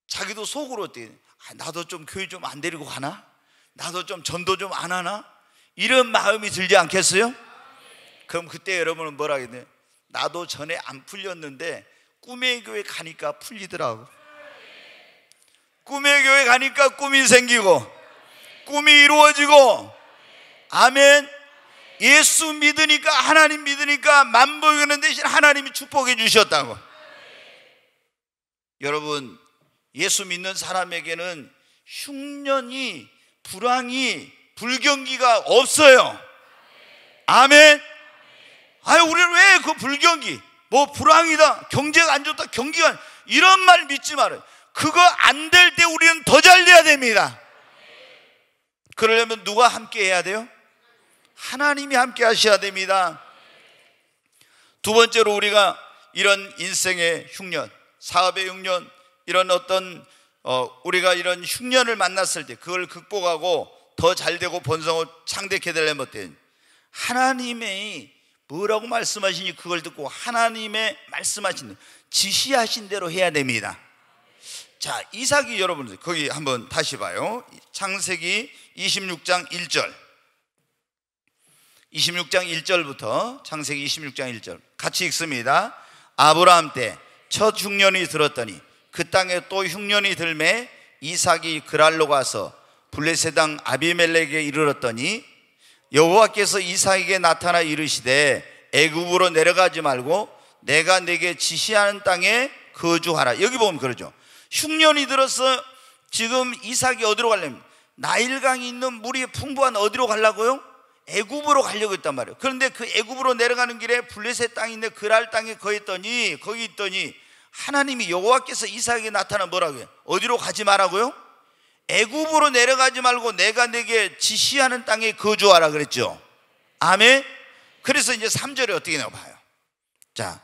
자기도 속으로 어떻게 돼요? 나도 좀 교회 좀 안 데리고 가나? 나도 좀 전도 좀 안 하나? 이런 마음이 들지 않겠어요? 그럼 그때 여러분은 뭐라 하겠네요? 나도 전에 안 풀렸는데 꿈의 교회 가니까 풀리더라고. 꿈의 교회 가니까 꿈이 생기고 꿈이 이루어지고. 아멘. 예수 믿으니까, 하나님 믿으니까 만복의 근원 대신 하나님이 축복해 주셨다고. 여러분, 예수 믿는 사람에게는 흉년이, 불황이, 불경기가 없어요. 아멘. 우리는 왜 그 불경기, 뭐 불황이다, 경제가 안 좋다, 경기가, 이런 말 믿지 말아요. 그거 안 될 때 우리는 더 잘 돼야 됩니다. 그러려면 누가 함께 해야 돼요? 하나님이 함께 하셔야 됩니다. 두 번째로, 우리가 이런 인생의 흉년, 사업의 흉년, 이런 우리가 이런 흉년을 만났을 때 그걸 극복하고 더 잘되고 번성하고 창대케 되려면 어때요? 하나님의 뭐라고 말씀하시니 그걸 듣고 하나님의 말씀하신, 지시하신 대로 해야 됩니다. 자, 이삭이, 여러분 거기 한번 다시 봐요. 창세기 26장 1절, 26장 1절부터 창세기 26장 1절 같이 읽습니다. 아브라함 때 첫 흉년이 들었더니 그 땅에 또 흉년이 들매 이삭이 그랄로 가서 블레셋 왕 아비멜렉에게 이르렀더니 여호와께서 이삭에게 나타나 이르시되 애굽으로 내려가지 말고 내가 내게 지시하는 땅에 거주하라. 여기 보면 그러죠. 흉년이 들어서 지금 이삭이 어디로 가려면, 나일강이 있는 물이 풍부한 어디로 가려고요? 애굽으로 가려고 했단 말이에요. 그런데 그 애굽으로 내려가는 길에 블레셋 땅이 있는데 그랄 땅에 거기 있더니 하나님이 여호와께서 이삭에게 나타나 뭐라고 해요? 어디로 가지 말라고요? 애굽으로 내려가지 말고 내가 내게 지시하는 땅에 거주하라 그랬죠. 아멘. 그래서 이제 3절에 어떻게 나와 봐요. 자,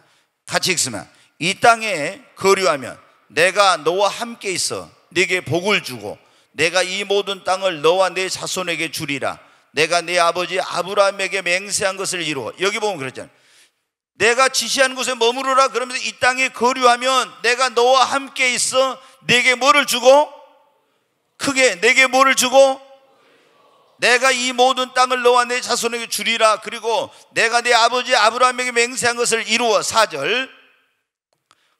같이 읽으면, 이 땅에 거류하면 내가 너와 함께 있어 네게 복을 주고 내가 이 모든 땅을 너와 내 자손에게 주리라. 내가 네 아버지 아브라함에게 맹세한 것을 이루어. 여기 보면 그랬잖아요. 내가 지시한 곳에 머무르라. 그러면서 이 땅에 거류하면 내가 너와 함께 있어 네게 뭐를 주고, 크게 내게 뭐를 주고, 내가 이 모든 땅을 너와 내 자손에게 주리라. 그리고 내가 내 아버지 아브라함에게 맹세한 것을 이루어. 4절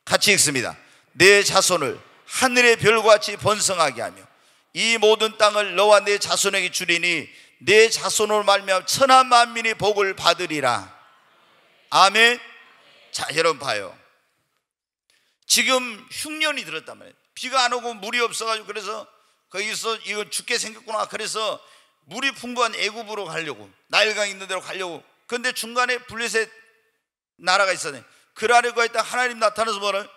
같이 읽습니다. 내 자손을 하늘의 별같이 번성하게 하며 이 모든 땅을 너와 내 자손에게 주리니 내 자손으로 말미암아 천하 만민이 복을 받으리라. 아멘. 자, 여러분 봐요. 지금 흉년이 들었단 말이에요. 비가 안 오고 물이 없어가지고, 그래서 거기서 이거 죽게 생겼구나. 그래서 물이 풍부한 애굽으로 가려고, 나일강 있는 데로 가려고. 그런데 중간에 블레셋 나라가 있었네. 그 아래 가 있다 하나님 나타나서 뭐라,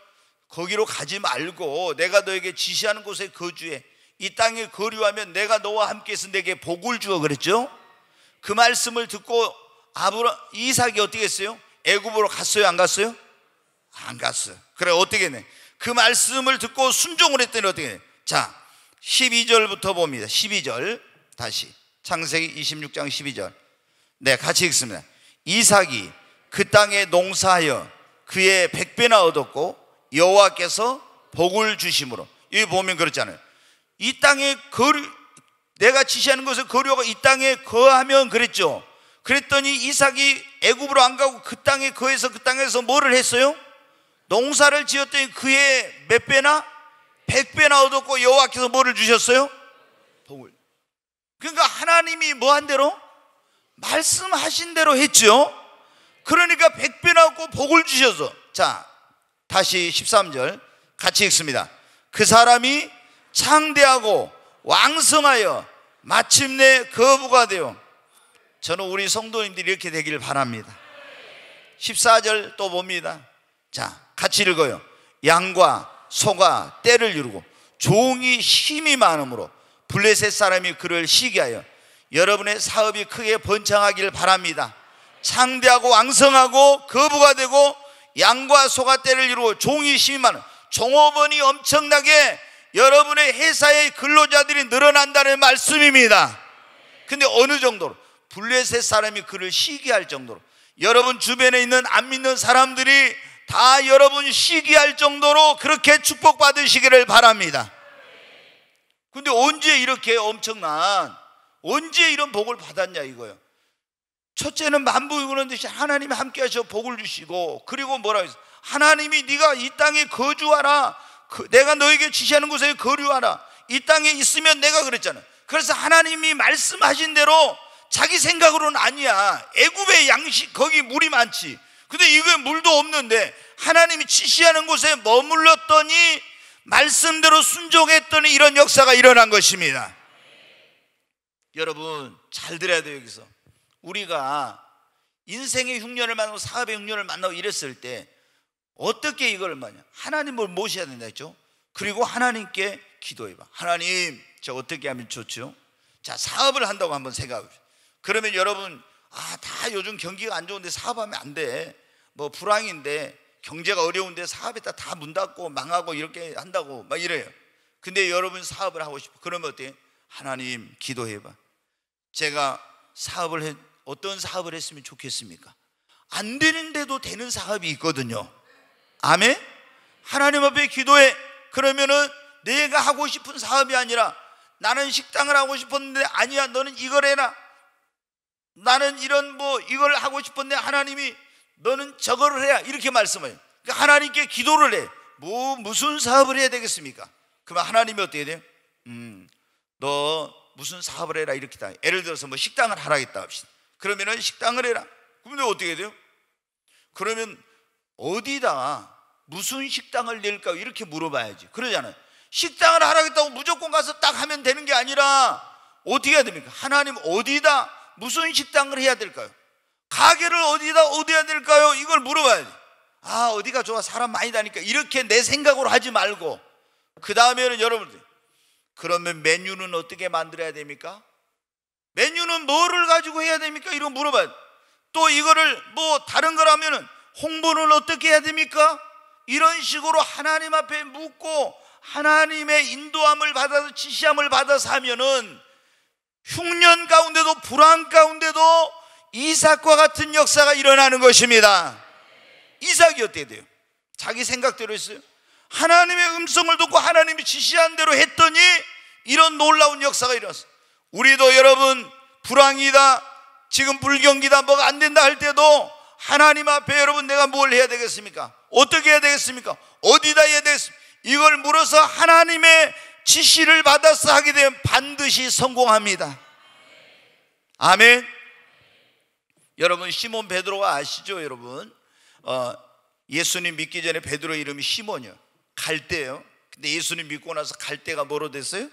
거기로 가지 말고 내가 너에게 지시하는 곳에 거주해. 이 땅에 거류하면 내가 너와 함께해서 내게 복을 주어 그랬죠. 그 말씀을 듣고 이삭이 어떻게 했어요? 애굽으로 갔어요? 안 갔어요? 안 갔어요. 그래, 어떻게 했네? 그 말씀을 듣고 순종을 했더니 어떻게 했네? 자, 12절부터 봅니다. 12절 다시 창세기 26장 12절. 네, 같이 읽습니다. 이삭이 그 땅에 농사하여 그의 100배나 얻었고 여호와께서 복을 주심으로. 여기 보면 그렇잖아요. 이 땅에 내가 지시하는 것을 거류하고 이 땅에 거하면 그랬죠. 그랬더니 이삭이 애굽으로 안 가고 그 땅에 거해서 그 땅에서 뭐를 했어요? 농사를 지었더니 그의 몇 배나? 100배나 얻었고 여호와께서 뭐를 주셨어요? 복을. 그러니까 하나님이 뭐 한 대로? 말씀하신 대로 했죠. 그러니까 100배나 얻고 복을 주셔서. 자, 다시 13절 같이 읽습니다. 그 사람이 창대하고 왕성하여 마침내 거부가 되어. 저는 우리 성도님들이 이렇게 되기를 바랍니다. 14절 또 봅니다. 자, 같이 읽어요. 양과 소가 떼를 이루고 종이 힘이 많으므로 블레셋 사람이 그를 시기하여. 여러분의 사업이 크게 번창하기를 바랍니다. 창대하고 왕성하고 거부가 되고 양과 소가 떼를 이루고 종이 힘이 많은, 종업원이 엄청나게 여러분의 회사의 근로자들이 늘어난다는 말씀입니다. 근데 어느 정도로? 블레셋 사람이 그를 시기할 정도로. 여러분 주변에 있는 안 믿는 사람들이 다 여러분 시기할 정도로 그렇게 축복받으시기를 바랍니다. 근데 언제 이렇게 언제 이런 복을 받았냐 이거예요. 첫째는 만부이고는 듯이 하나님이 함께 하셔 복을 주시고, 그리고 뭐라고 했어요? 하나님이 네가 이 땅에 거주하라. 내가 너에게 지시하는 곳에 거류하라. 이 땅에 있으면 내가 그랬잖아. 그래서 하나님이 말씀하신 대로 자기 생각으로는 아니야. 애굽의 양식, 거기 물이 많지. 근데 이게 물도 없는데 하나님이 지시하는 곳에 머물렀더니 말씀대로 순종했더니 이런 역사가 일어난 것입니다. 여러분 잘 들어야 돼요. 여기서 우리가 인생의 흉년을 만나고 사업의 흉년을 만나고 이랬을 때 어떻게 이걸 하나님을 모셔야 된다 했죠. 그리고 하나님께 기도해봐. 하나님, 저 어떻게 하면 좋죠? 자, 사업을 한다고 한번 생각해 보세요. 그러면 여러분, 다 요즘 경기가 안 좋은데 사업하면 안 돼. 뭐 불황인데 경제가 어려운데 사업에다 다 문 닫고 망하고 이렇게 한다고 막 이래요. 근데 여러분 사업을 하고 싶어. 그러면 어때요? 하나님 기도해봐. 제가 어떤 사업을 했으면 좋겠습니까? 안 되는데도 되는 사업이 있거든요. 아멘? 하나님 앞에 기도해. 그러면은 내가 하고 싶은 사업이 아니라 나는 식당을 하고 싶었는데 아니야 너는 이걸 해라. 나는 이걸 하고 싶었는데 하나님이 너는 저거를 해야 이렇게 말씀해요. 그러니까 하나님께 기도를 해. 무슨 사업을 해야 되겠습니까? 그러면 하나님이 어떻게 돼요? 너 무슨 사업을 해라 이렇게 다. 예를 들어서 뭐 식당을 하라겠다 합시다. 그러면은 식당을 해라. 그러면 어떻게 돼요? 그러면 어디다 무슨 식당을 낼까요? 이렇게 물어봐야지. 그러잖아요. 식당을 하라겠다고 무조건 가서 딱 하면 되는 게 아니라 어떻게 해야 됩니까? 하나님 어디다 무슨 식당을 해야 될까요? 가게를 어디 해야 될까요? 이걸 물어봐야지. 아, 어디가 좋아, 사람 많이 다니까, 이렇게 내 생각으로 하지 말고, 그 다음에는 여러분들, 그러면 메뉴는 어떻게 만들어야 됩니까? 메뉴는 뭐를 가지고 해야 됩니까? 이런 물어봐요. 또 이거를 뭐 다른 거라면은 홍보는 어떻게 해야 됩니까? 이런 식으로 하나님 앞에 묻고 하나님의 인도함을 받아서, 지시함을 받아서 하면은 흉년 가운데도 불안 가운데도 이삭과 같은 역사가 일어나는 것입니다. 이삭이 어떻게 돼요? 자기 생각대로 했어요. 하나님의 음성을 듣고 하나님이 지시한 대로 했더니 이런 놀라운 역사가 일어났어요. 우리도 여러분 불황이다, 지금 불경기다, 뭐가 안 된다 할 때도 하나님 앞에 여러분 내가 뭘 해야 되겠습니까? 어떻게 해야 되겠습니까? 어디다 해야 되겠습니까? 이걸 물어서 하나님의 지시를 받아서 하게 되면 반드시 성공합니다. 아멘. 여러분 시몬 베드로가 아시죠? 여러분 예수님 믿기 전에 베드로 이름이 시몬이요, 갈대예요. 근데 예수님 믿고 나서 갈대가 뭐로 됐어요?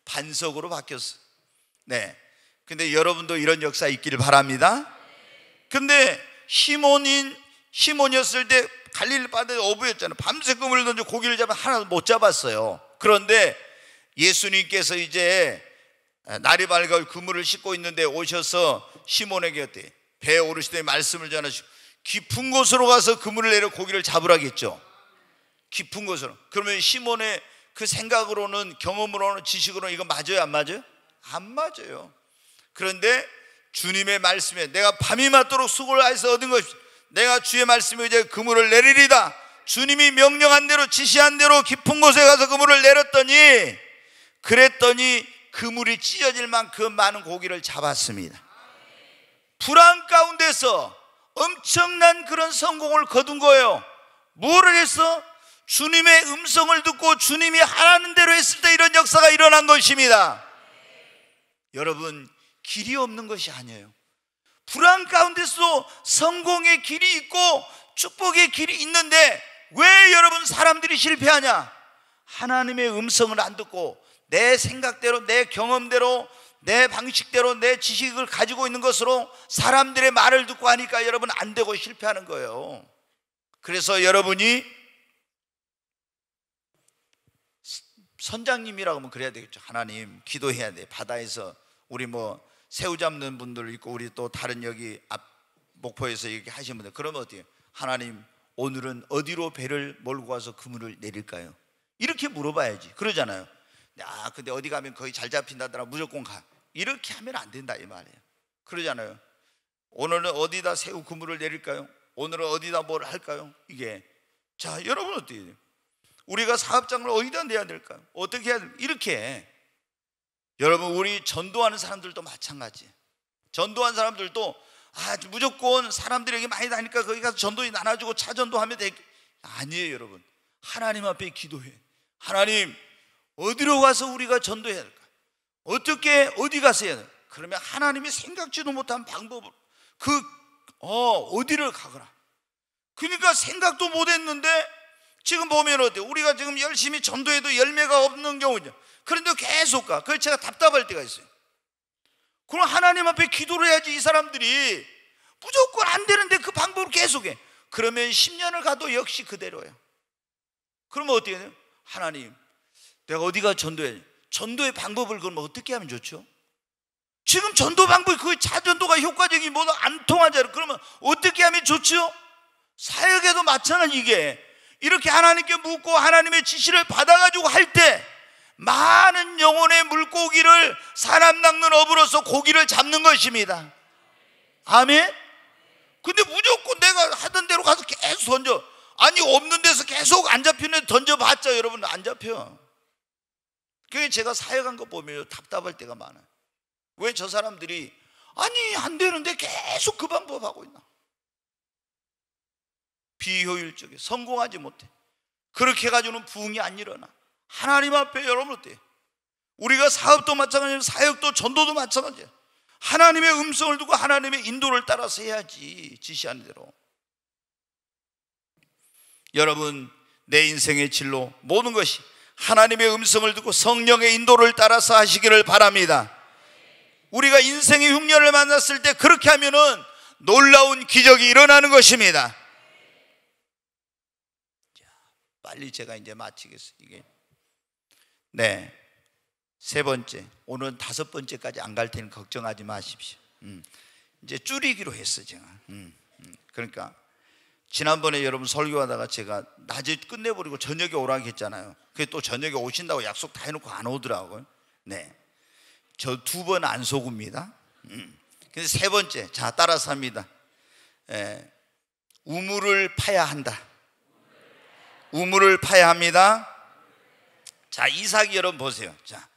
반석으로 바뀌었어요. 네. 근데 여러분도 이런 역사 있기를 바랍니다. 근데 시몬이었을 때 갈릴리 바다에 어부였잖아요. 밤새 그물을 던져 고기를 잡아 하나도 못 잡았어요. 그런데 예수님께서 이제 날이 밝아 그물을 싣고 있는데 오셔서 시몬에게 어때? 배에 오르시더니 말씀을 전하시고 깊은 곳으로 가서 그물을 내려 고기를 잡으라겠죠. 깊은 곳으로. 그러면 시몬의 그 생각으로는, 경험으로는, 지식으로는 이거 맞아요, 안 맞아요? 안 맞아요. 그런데 주님의 말씀에 내가 밤이 맞도록 수고를 해서 얻은 것이, 내가 주의 말씀에 이제 그물을 내리리다. 주님이 명령한 대로, 지시한 대로 깊은 곳에 가서 그물을 내렸더니, 그랬더니 그물이 찢어질 만큼 많은 고기를 잡았습니다. 불안 가운데서 엄청난 그런 성공을 거둔 거예요. 뭐를 했어? 주님의 음성을 듣고 주님이 하라는 대로 했을 때 이런 역사가 일어난 것입니다. 여러분, 길이 없는 것이 아니에요. 불안 가운데서도 성공의 길이 있고 축복의 길이 있는데 왜 여러분 사람들이 실패하냐? 하나님의 음성을 안 듣고 내 생각대로, 내 경험대로, 내 방식대로, 내 지식을 가지고 있는 것으로 사람들의 말을 듣고 하니까 여러분 안 되고 실패하는 거예요. 그래서 여러분이 선장님이라고 하면 그래야 되겠죠. 하나님, 기도해야 돼. 바다에서 우리 뭐 새우 잡는 분들 있고 우리 또 다른 여기 앞 목포에서 얘기 하시는 분들, 그러면 어때요? 하나님, 오늘은 어디로 배를 몰고 가서 그물을 내릴까요? 이렇게 물어봐야지. 그러잖아요. 야, 근데 어디 가면 거의 잘 잡힌다더라, 무조건 가. 이렇게 하면 안 된다 이 말이에요. 그러잖아요. 오늘은 어디다 새우 그물을 내릴까요? 오늘은 어디다 뭘 할까요? 이게, 자, 여러분 어떻게 해요? 우리가 사업장을 어디다 내야 될까요? 어떻게 해야 될까요? 이렇게. 여러분, 우리 전도하는 사람들도 마찬가지예요. 전도하는 사람들도 무조건 사람들에게 많이 다니까 거기 가서 전도 나눠주고 차 전도하면 돼. 아니에요. 여러분, 하나님 앞에 기도해. 하나님, 어디로 가서 우리가 전도해야 될까? 어떻게, 어디 가서 해야 될까? 그러면 하나님이 생각지도 못한 방법을 어디를 가거라. 그러니까 생각도 못했는데 지금 보면 어때요? 우리가 지금 열심히 전도해도 열매가 없는 경우죠. 그런데 계속 가. 그래서 제가 답답할 때가 있어요. 그럼 하나님 앞에 기도를 해야지. 이 사람들이 무조건 안 되는데 그 방법을 계속해. 그러면 10년을 가도 역시 그대로예요. 그러면 어떻게 해요? 하나님, 내가 어디가 전도해? 전도의 방법을 그럼 어떻게 하면 좋죠? 지금 전도 방법이 그 자전도가 효과적이 뭐도 안 통하잖아요. 그러면 어떻게 하면 좋죠? 사역에도 마찬가지. 이게 이렇게 하나님께 묻고 하나님의 지시를 받아가지고 할 때 많은 영혼의 물고기를 사람 낚는 업으로서 고기를 잡는 것입니다. 아멘? 근데 무조건 내가 하던 대로 가서 계속 던져. 아니, 없는 데서 계속 안 잡히는 던져봤자 여러분 안 잡혀. 그게 제가 사역한 거 보면 답답할 때가 많아요. 왜 저 사람들이 아니 안 되는데 계속 그 방법 하고 있나? 비효율적이야. 성공하지 못해. 그렇게 해가지고는 부흥이 안 일어나. 하나님 앞에 여러분 어때요? 우리가 사업도 마찬가지고 사역도 전도도 마찬가지예요. 하나님의 음성을 두고 하나님의 인도를 따라서 해야지. 지시하는 대로. 여러분, 내 인생의 진로 모든 것이 하나님의 음성을 듣고 성령의 인도를 따라서 하시기를 바랍니다. 우리가 인생의 흉년을 만났을 때 그렇게 하면은 놀라운 기적이 일어나는 것입니다. 자, 빨리 제가 이제 마치겠어요. 이게 네, 세 번째, 오늘은 다섯 번째까지 안 갈 테니 걱정하지 마십시오. 이제 줄이기로 했어 제가. 그러니까 지난번에 여러분 설교하다가 제가 낮에 끝내버리고 저녁에 오라고 했잖아요. 그게 또 저녁에 오신다고 약속 다 해놓고 안 오더라고요. 네, 저 두 번 안 속습니다. 그래서 세 번째, 자 따라서 합니다. 우물을 파야 한다. 우물을 파야 합니다. 자, 이삭이 여러분 보세요. 자,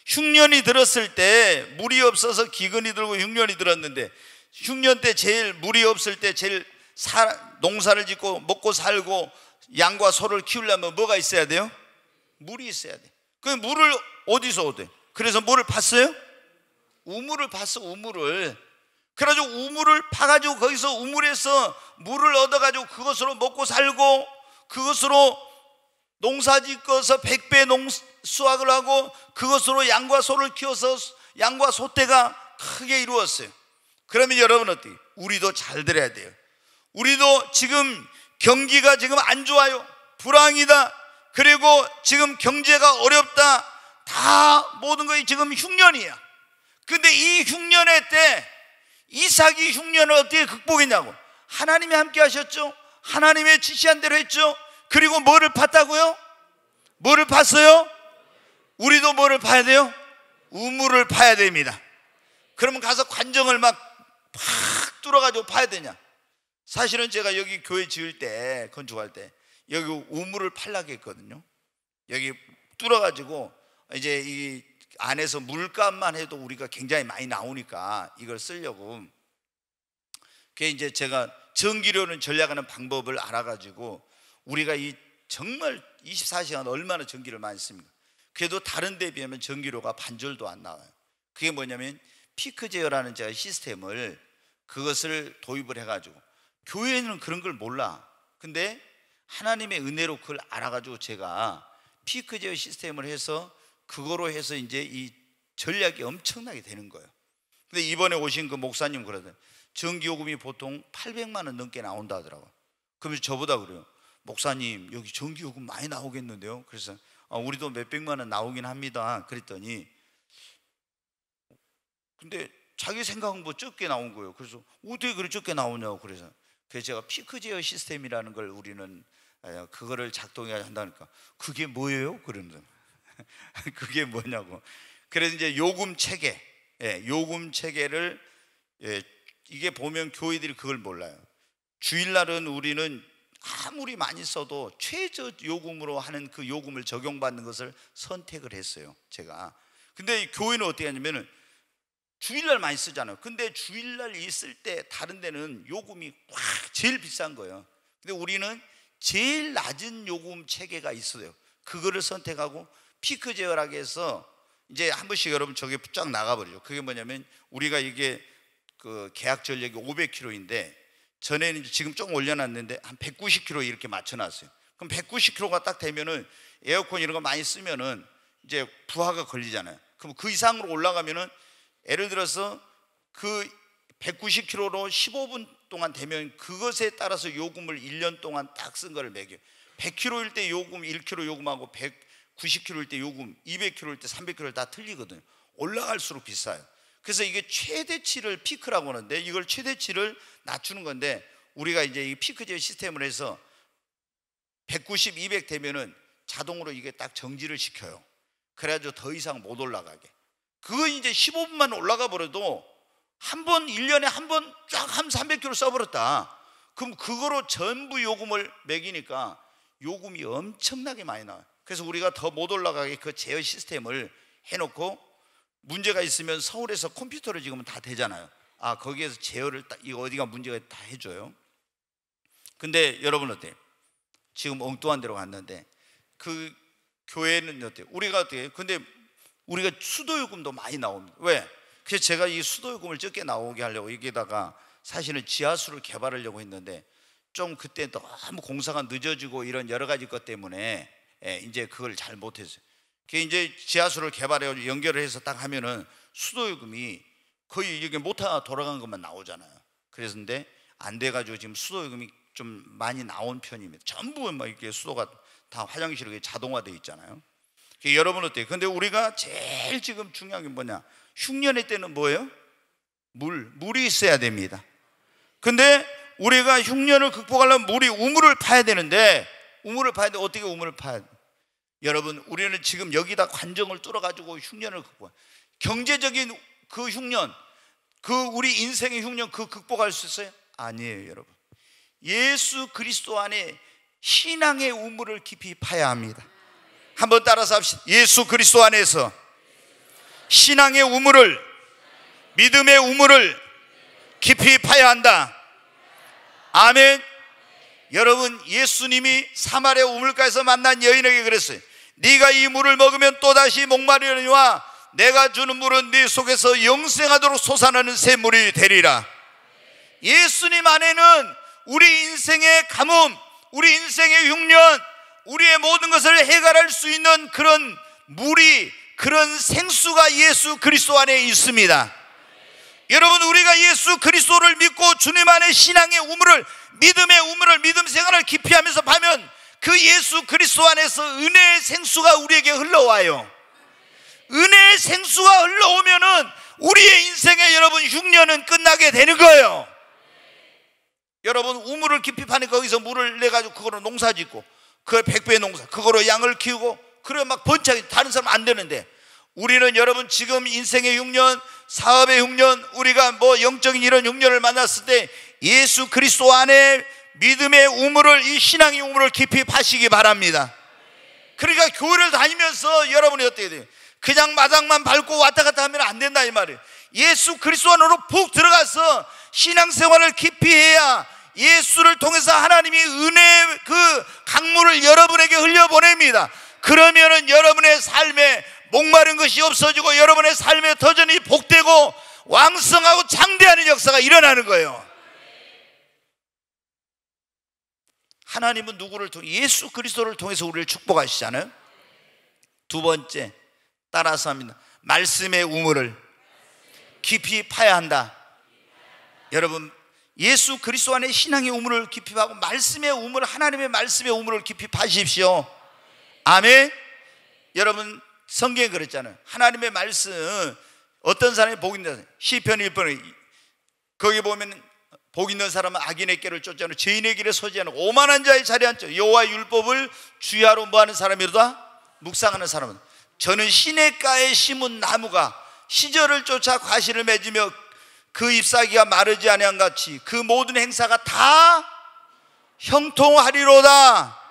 흉년이 들었을 때 물이 없어서 기근이 들고 흉년이 들었는데, 흉년 때 제일 물이 없을 때 제일 농사를 짓고 먹고 살고 양과 소를 키우려면 뭐가 있어야 돼요? 물이 있어야 돼. 그 물을 어디서 얻어요? 그래서 뭐를 팠어요? 우물을 팠어. 우물을. 그래가지고 우물을 파가지고 거기서 우물에서 물을 얻어가지고 그것으로 먹고 살고 그것으로 농사 짓고서 100배 수확을 하고 그것으로 양과 소를 키워서 양과 소떼가 크게 이루었어요. 그러면 여러분 어때요? 우리도 잘 들어야 돼요. 우리도 지금 경기가 지금 안 좋아요. 불황이다. 그리고 지금 경제가 어렵다. 다 모든 것이 지금 흉년이야. 근데 이 흉년의 때 이삭이 흉년을 어떻게 극복했냐고. 하나님이 함께 하셨죠. 하나님의 지시한 대로 했죠. 그리고 뭐를 팠다고요? 뭐를 팠어요? 우리도 뭐를 파야 돼요? 우물을 파야 됩니다. 그러면 가서 관정을 막 뚫어가지고 파야 되냐? 사실은 제가 여기 교회 지을 때, 건축할 때 여기 우물을 파려고 했거든요. 여기 뚫어가지고 이제 이 안에서 물값만 해도 우리가 굉장히 많이 나오니까 이걸 쓰려고. 그게 이제 제가 전기료는 전략하는 방법을 알아가지고 우리가 이 정말 24시간 얼마나 전기를 많이 씁니까? 그래도 다른 데 비하면 전기료가 반절도 안 나와요. 그게 뭐냐면 피크 제어라는 제가 시스템을 그것을 도입을 해가지고, 교회는 그런 걸 몰라. 근데 하나님의 은혜로 그걸 알아가지고 제가 피크 제어 시스템을 해서 그거로 해서 이제 이 전략이 엄청나게 되는 거예요. 근데 이번에 오신 그 목사님 그러더라고요. 전기요금이 보통 800만 원 넘게 나온다 하더라고요. 그러면서 저보다 그래요. 목사님, 여기 전기요금 많이 나오겠는데요? 그래서 우리도 몇백만 원 나오긴 합니다. 그랬더니 근데 자기 생각은 뭐 적게 나온 거예요. 그래서 어떻게 그렇게 적게 나오냐고. 그래서 제가 피크 제어 시스템이라는 걸 우리는 그거를 작동해야 한다니까. 그게 뭐예요? 그러면서 그게 뭐냐고. 그래서 이제 요금 체계, 요금 체계를, 이게 보면 교회들이 그걸 몰라요. 주일날은 우리는 아무리 많이 써도 최저 요금으로 하는 그 요금을 적용받는 것을 선택을 했어요, 제가. 근데 교회는 어떻게 하냐면은 주일날 많이 쓰잖아요. 근데 주일날 있을 때 다른 데는 요금이 확 제일 비싼 거예요. 근데 우리는 제일 낮은 요금 체계가 있어요. 그거를 선택하고 피크 제어라고 해서 이제 한 번씩 여러분 저게 쫙 나가버리죠. 그게 뭐냐면 우리가 이게 그 계약 전력이 500kW인데 전에는 지금 좀 올려놨는데 한 190kW 이렇게 맞춰놨어요. 그럼 190kW가 딱 되면은 에어컨 이런 거 많이 쓰면은 이제 부하가 걸리잖아요. 그럼 그 이상으로 올라가면은 예를 들어서 그 190kW로 15분 동안 되면 그것에 따라서 요금을 1년 동안 딱 쓴 거를 매겨요. 100kW일 때 요금 1kW 요금하고 190kW일 때 요금, 200kW일 때 300kW 다 틀리거든요. 올라갈수록 비싸요. 그래서 이게 최대치를 피크라고 하는데 이걸 최대치를 낮추는 건데 우리가 이제 이 피크 제어 시스템을 해서 190, 200 되면은 자동으로 이게 딱 정지를 시켜요. 그래가지고 더 이상 못 올라가게. 그거 이제 15분만 올라가 버려도 한 번, 1년에 한 번 쫙 한 300kW 써버렸다. 그럼 그거로 전부 요금을 매기니까 요금이 엄청나게 많이 나와요. 그래서 우리가 더 못 올라가게 그 제어 시스템을 해놓고 문제가 있으면 서울에서 컴퓨터로 지금은 다 되잖아요. 거기에서 제어를 딱 이거 어디가 문제가 다 해줘요. 근데 여러분 어때요? 지금 엉뚱한 데로 갔는데 그 교회는 어때요? 우리가 어때요? 근데 우리가 수도요금도 많이 나옵니다. 왜? 그래서 제가 이 수도요금을 적게 나오게 하려고 여기다가 사실은 지하수를 개발하려고 했는데 좀 그때 너무 공사가 늦어지고 이런 여러 가지 것 때문에 이제 그걸 잘 못했어요. 이제 지하수를 개발해 연결을 해서 딱 하면은 수도요금이 거의 이게 모터 돌아간 것만 나오잖아요. 그래서 근데 안 돼가지고 지금 수도요금이 좀 많이 나온 편입니다. 전부 막 이렇게 수도가 다 화장실이 자동화되어 있잖아요. 여러분 어때요? 근데 우리가 제일 지금 중요한 게 뭐냐? 흉년의 때는 뭐예요? 물이 있어야 됩니다. 근데 우리가 흉년을 극복하려면 우물을 파야 되는데, 우물을 파야 돼. 어떻게 우물을 파야 돼? 여러분, 우리는 지금 여기다 관정을 뚫어가지고 흉년을 극복, 경제적인 그 흉년, 그 우리 인생의 흉년 그 극복할 수 있어요? 아니에요, 여러분. 예수 그리스도 안에 신앙의 우물을 깊이 파야 합니다. 한번 따라서 합시다. 예수 그리스도 안에서 신앙의 우물을, 믿음의 우물을 깊이 파야 한다. 아멘. 여러분, 예수님이 사마리아 우물가에서 만난 여인에게 그랬어요. 네가 이 물을 먹으면 또다시 목마르려니와 내가 주는 물은 네 속에서 영생하도록 솟아나는 샘물이 되리라. 예수님 안에는 우리 인생의 가뭄, 우리 인생의 흉년, 우리의 모든 것을 해결할 수 있는 그런 물이, 그런 생수가 예수 그리스도 안에 있습니다. 여러분, 우리가 예수 그리스도를 믿고 주님 안에 신앙의 우물을, 믿음의 우물을, 믿음 생활을 깊이 하면서 파면 그 예수 그리스도 안에서 은혜의 생수가 우리에게 흘러와요. 은혜의 생수가 흘러오면은 우리의 인생에 여러분 흉년은 끝나게 되는 거예요. 여러분, 우물을 깊이 파니 거기서 물을 내가지고 그거로 농사 짓고, 그 100배 농사, 그거로 양을 키우고, 그래 막 번창이, 다른 사람 안 되는데, 우리는 여러분 지금 인생의 흉년, 사업의 흉년, 우리가 뭐 영적인 이런 흉년을 만났을 때 예수 그리스도 안에 믿음의 우물을, 이 신앙의 우물을 깊이 파시기 바랍니다. 그러니까 교회를 다니면서 여러분이 어떻게 돼요? 그냥 마당만 밟고 왔다 갔다 하면 안 된다 이 말이에요. 예수 그리스도 안으로 푹 들어가서 신앙생활을 깊이 해야 예수를 통해서 하나님이 은혜의 그 강물을 여러분에게 흘려보냅니다. 그러면은 여러분의 삶에 목마른 것이 없어지고 여러분의 삶의 터전이 복되고 왕성하고 장대하는 역사가 일어나는 거예요. 하나님은 누구를 통해? 예수 그리스도를 통해서 우리를 축복하시잖아요. 두 번째, 따라서 합니다. 말씀의 우물을 깊이 파야 한다. 여러분, 예수 그리스도 안에 신앙의 우물을 깊이 파고 말씀의 우물, 하나님의 말씀의 우물을 깊이 파십시오. 아멘. 여러분, 성경에 그랬잖아요. 하나님의 말씀, 어떤 사람이 복 있는, 시편 1편에 거기 보면 복 있는 사람은 악인의 길을 쫓지 않고 죄인의 길에 서지 않고 오만한 자의 자리에 앉죠. 여호와의 율법을 주야로 뭐하는 사람이로다? 묵상하는 사람은. 저는 시냇가에 심은 나무가 시절을 쫓아 과실을 맺으며 그 잎사귀가 마르지 아니한 같이 그 모든 행사가 다 형통하리로다.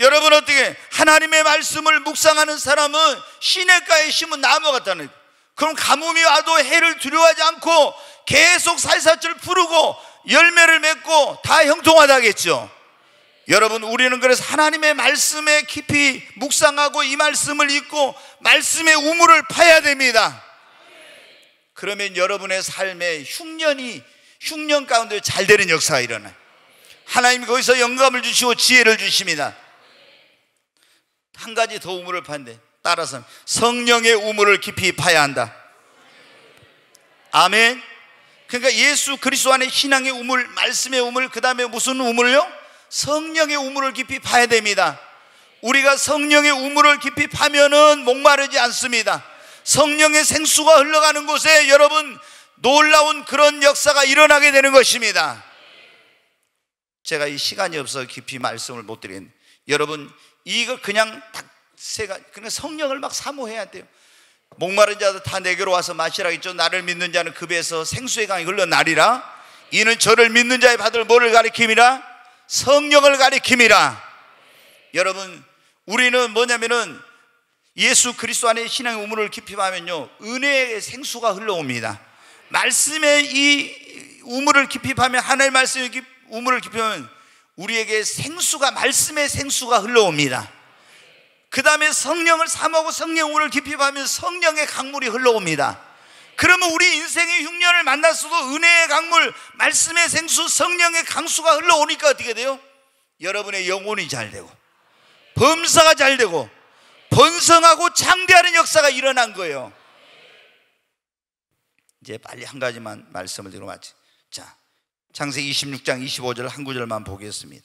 여러분, 어떻게 하나님의 말씀을 묵상하는 사람은 시냇가에 심은 나무 같다는 거예요. 그럼 가뭄이 와도 해를 두려워하지 않고 계속 살사줄 푸르고 열매를 맺고 다 형통하다겠죠. 여러분, 우리는 그래서 하나님의 말씀에 깊이 묵상하고 이 말씀을 읽고 말씀의 우물을 파야 됩니다. 그러면 여러분의 삶에 흉년 가운데 잘 되는 역사가 일어나요. 하나님이 거기서 영감을 주시고 지혜를 주십니다. 한 가지 더 우물을 파는데, 따라서 성령의 우물을 깊이 파야 한다. 아멘. 그러니까 예수 그리스도 안에 신앙의 우물, 말씀의 우물, 그 다음에 무슨 우물요? 성령의 우물을 깊이 파야 됩니다. 우리가 성령의 우물을 깊이 파면은 목마르지 않습니다. 성령의 생수가 흘러가는 곳에 여러분 놀라운 그런 역사가 일어나게 되는 것입니다. 제가 이 시간이 없어서 깊이 말씀을 못 드리겠는데, 여러분 이거 그냥 딱 그냥 성령을 막 사모해야 돼요. 목마른 자들 다 내게로 와서 마시라 했죠. 나를 믿는 자는 그 배에서 생수의 강이 흘러나리라. 이는 저를 믿는 자의 받을 뭐를 가리킴이라? 성령을 가리킴이라. 여러분, 우리는 뭐냐면은 예수 그리스도 안에 신앙의 우물을 깊이 파면요 은혜의 생수가 흘러옵니다. 말씀의 이 우물을 깊이 파면, 하나님의 말씀의 우물을 깊이 파면 우리에게 생수가, 말씀의 생수가 흘러옵니다. 그 다음에 성령을 사모하고 성령의 우물을 깊이 파면 성령의 강물이 흘러옵니다. 그러면 우리 인생의 흉년을 만났어도 은혜의 강물, 말씀의 생수, 성령의 강수가 흘러오니까 어떻게 돼요? 여러분의 영혼이 잘 되고 범사가 잘 되고 번성하고 장대하는 역사가 일어난 거예요. 이제 빨리 한 가지만 말씀을 드리고 마치. 자, 창세기 26장 25절 한 구절만 보겠습니다.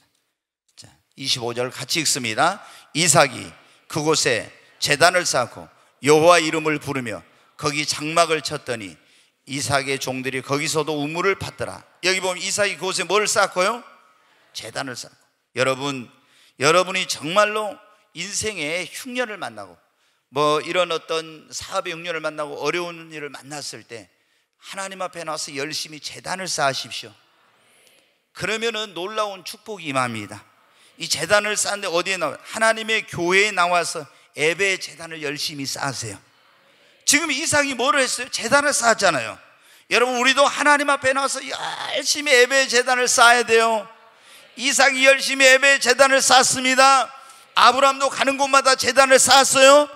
자, 25절 같이 읽습니다. 이삭이 그곳에 제단을 쌓고 여호와 이름을 부르며 거기 장막을 쳤더니 이삭의 종들이 거기서도 우물을 팠더라. 여기 보면 이삭이 그곳에 뭘 쌓고요? 제단을 쌓고. 여러분이 정말로 인생의 흉년을 만나고 뭐 이런 어떤 사업의 흉년을 만나고 어려운 일을 만났을 때 하나님 앞에 나와서 열심히 제단을 쌓으십시오. 그러면은 놀라운 축복이 임합니다. 이 제단을 쌓는데 어디에 나와요? 하나님의 교회에 나와서 예배의 제단을 열심히 쌓으세요. 지금 이삭이 뭐를 했어요? 제단을 쌓았잖아요. 여러분, 우리도 하나님 앞에 나와서 열심히 예배의 제단을 쌓아야 돼요. 이삭이 열심히 예배의 제단을 쌓습니다. 아브라함도 가는 곳마다 제단을 쌓았어요.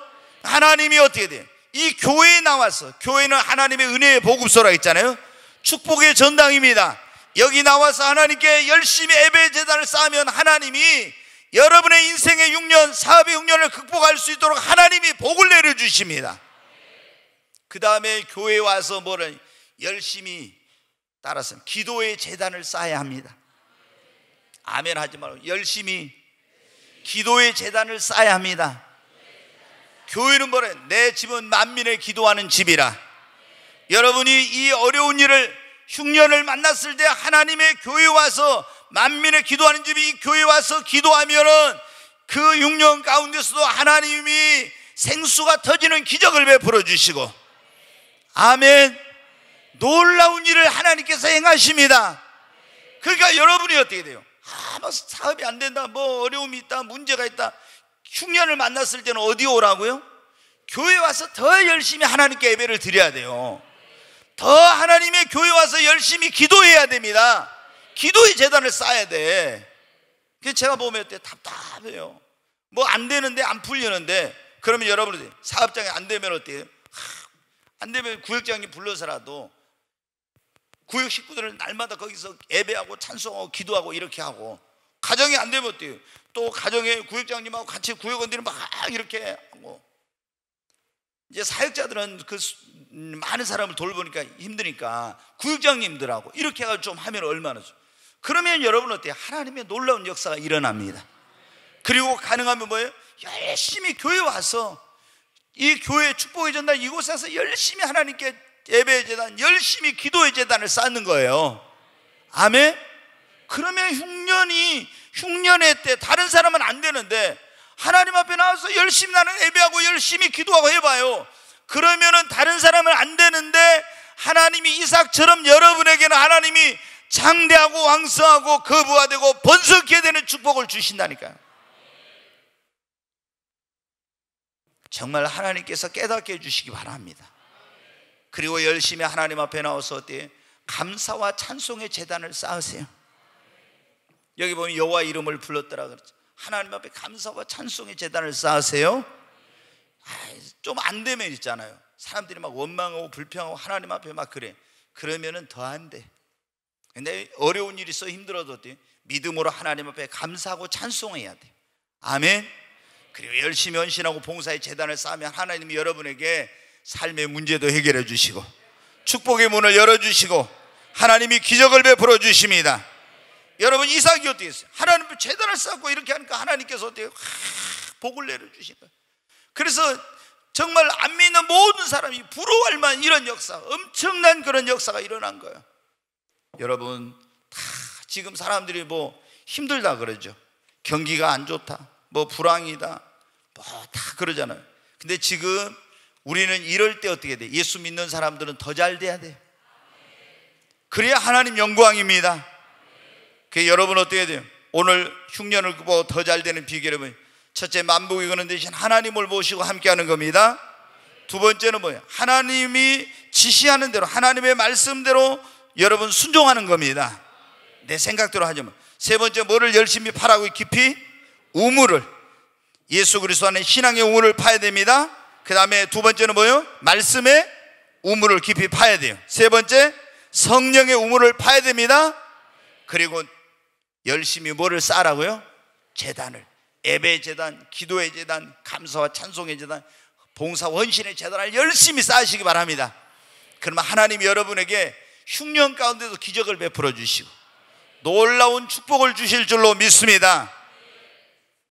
하나님이 어떻게 돼요? 이 교회에 나와서, 교회는 하나님의 은혜의 보급소라 했잖아요. 축복의 전당입니다. 여기 나와서 하나님께 열심히 예배의 제단을 쌓으면 하나님이 여러분의 인생의 흉년, 사업의 흉년을 극복할 수 있도록 하나님이 복을 내려주십니다. 그 다음에 교회에 와서 뭐를 열심히 따라서 기도의 제단을 쌓아야 합니다. 아멘 하지 말고 열심히 기도의 제단을 쌓아야 합니다. 교회는 뭐래? 내 집은 만민의 기도하는 집이라. 여러분이 이 어려운 일을, 흉년을 만났을 때 하나님의 교회에 와서 만민의 기도하는 집이 이 교회에 와서 기도하면은 그 흉년 가운데서도 하나님이 생수가 터지는 기적을 베풀어 주시고, 아멘, 놀라운 일을 하나님께서 행하십니다. 그러니까 여러분이 어떻게 돼요? 뭐 사업이 안 된다, 뭐 어려움이 있다, 문제가 있다, 흉년을 만났을 때는 어디 오라고요? 교회 와서 더 열심히 하나님께 예배를 드려야 돼요. 더 하나님의 교회 와서 열심히 기도해야 됩니다. 기도의 제단을 쌓아야 돼. 그래서 제가 보면 답답해요. 뭐 안 되는데, 안 풀리는데, 그러면 여러분 사업장에 안 되면 어때요? 안 되면 구역장님 불러서라도 구역 식구들은 날마다 거기서 예배하고 찬송하고 기도하고 이렇게 하고, 가정이 안 되면 어때요? 또 가정에 구역장님하고 같이 구역원들이 막 이렇게 하고, 이제 사역자들은 그 많은 사람을 돌보니까 힘드니까 구역장님들하고 이렇게 해가지고 좀 하면 얼마나 좋아요. 그러면 여러분 어때요? 하나님의 놀라운 역사가 일어납니다. 그리고 가능하면 뭐예요? 열심히 교회 와서 이 교회 축복의 전당 이곳에서 열심히 하나님께 예배의 제단, 열심히 기도의 제단을 쌓는 거예요. 아멘. 그러면 흉년의 때 다른 사람은 안 되는데 하나님 앞에 나와서 열심히 나는 예배하고 열심히 기도하고 해봐요. 그러면은 다른 사람은 안 되는데 하나님이 이삭처럼 여러분에게는 하나님이 장대하고 왕성하고 거부화되고 번성케 되는 축복을 주신다니까요. 정말 하나님께서 깨닫게 해주시기 바랍니다. 그리고 열심히 하나님 앞에 나와서 어때요? 감사와 찬송의 제단을 쌓으세요. 여기 보면 여호와 이름을 불렀더라 그랬죠. 하나님 앞에 감사와 찬송의 제단을 쌓으세요. 좀 안 되면 있잖아요. 사람들이 막 원망하고 불평하고 하나님 앞에 막 그래. 그러면은 더 안 돼. 근데 어려운 일이 있어 힘들어도 어때요? 믿음으로 하나님 앞에 감사하고 찬송해야 돼. 아멘. 그리고 열심히 헌신하고 봉사의 제단을 쌓으면 하나님이 여러분에게 삶의 문제도 해결해 주시고 축복의 문을 열어주시고 하나님이 기적을 베풀어 주십니다. 여러분, 이삭이 어떻게 했어요? 하나님 앞에 제단을 쌓고 이렇게 하니까 하나님께서 어때요? 복을 내려주신 거예요. 그래서 정말 안 믿는 모든 사람이 부러워할 만한 이런 역사, 엄청난 그런 역사가 일어난 거예요. 여러분, 다 지금 사람들이 뭐 힘들다 그러죠. 경기가 안 좋다, 뭐 불황이다, 뭐 다 그러잖아요. 근데 지금 우리는 이럴 때 어떻게 돼? 예수 믿는 사람들은 더 잘 돼야 돼. 그래야 하나님 영광입니다. 그 여러분 어떻게 돼요? 오늘 흉년을 극복하고 더 잘 되는 비결은 첫째, 만복이 거는 대신 하나님을 모시고 함께하는 겁니다. 두 번째는 뭐예요? 하나님이 지시하는 대로, 하나님의 말씀대로 여러분 순종하는 겁니다. 내 생각대로 하지 마. 세 번째, 뭐를 열심히 파라고? 깊이 우물을, 예수 그리스도 안에 신앙의 우물을 파야 됩니다. 그 다음에 두 번째는 뭐예요? 말씀의 우물을 깊이 파야 돼요. 세 번째, 성령의 우물을 파야 됩니다. 그리고 열심히 뭐를 쌓으라고요? 제단을. 예배의 제단, 기도의 제단, 감사와 찬송의 제단, 봉사 원신의 제단을 열심히 쌓으시기 바랍니다. 그러면 하나님이 여러분에게 흉년 가운데도 기적을 베풀어 주시고 놀라운 축복을 주실 줄로 믿습니다.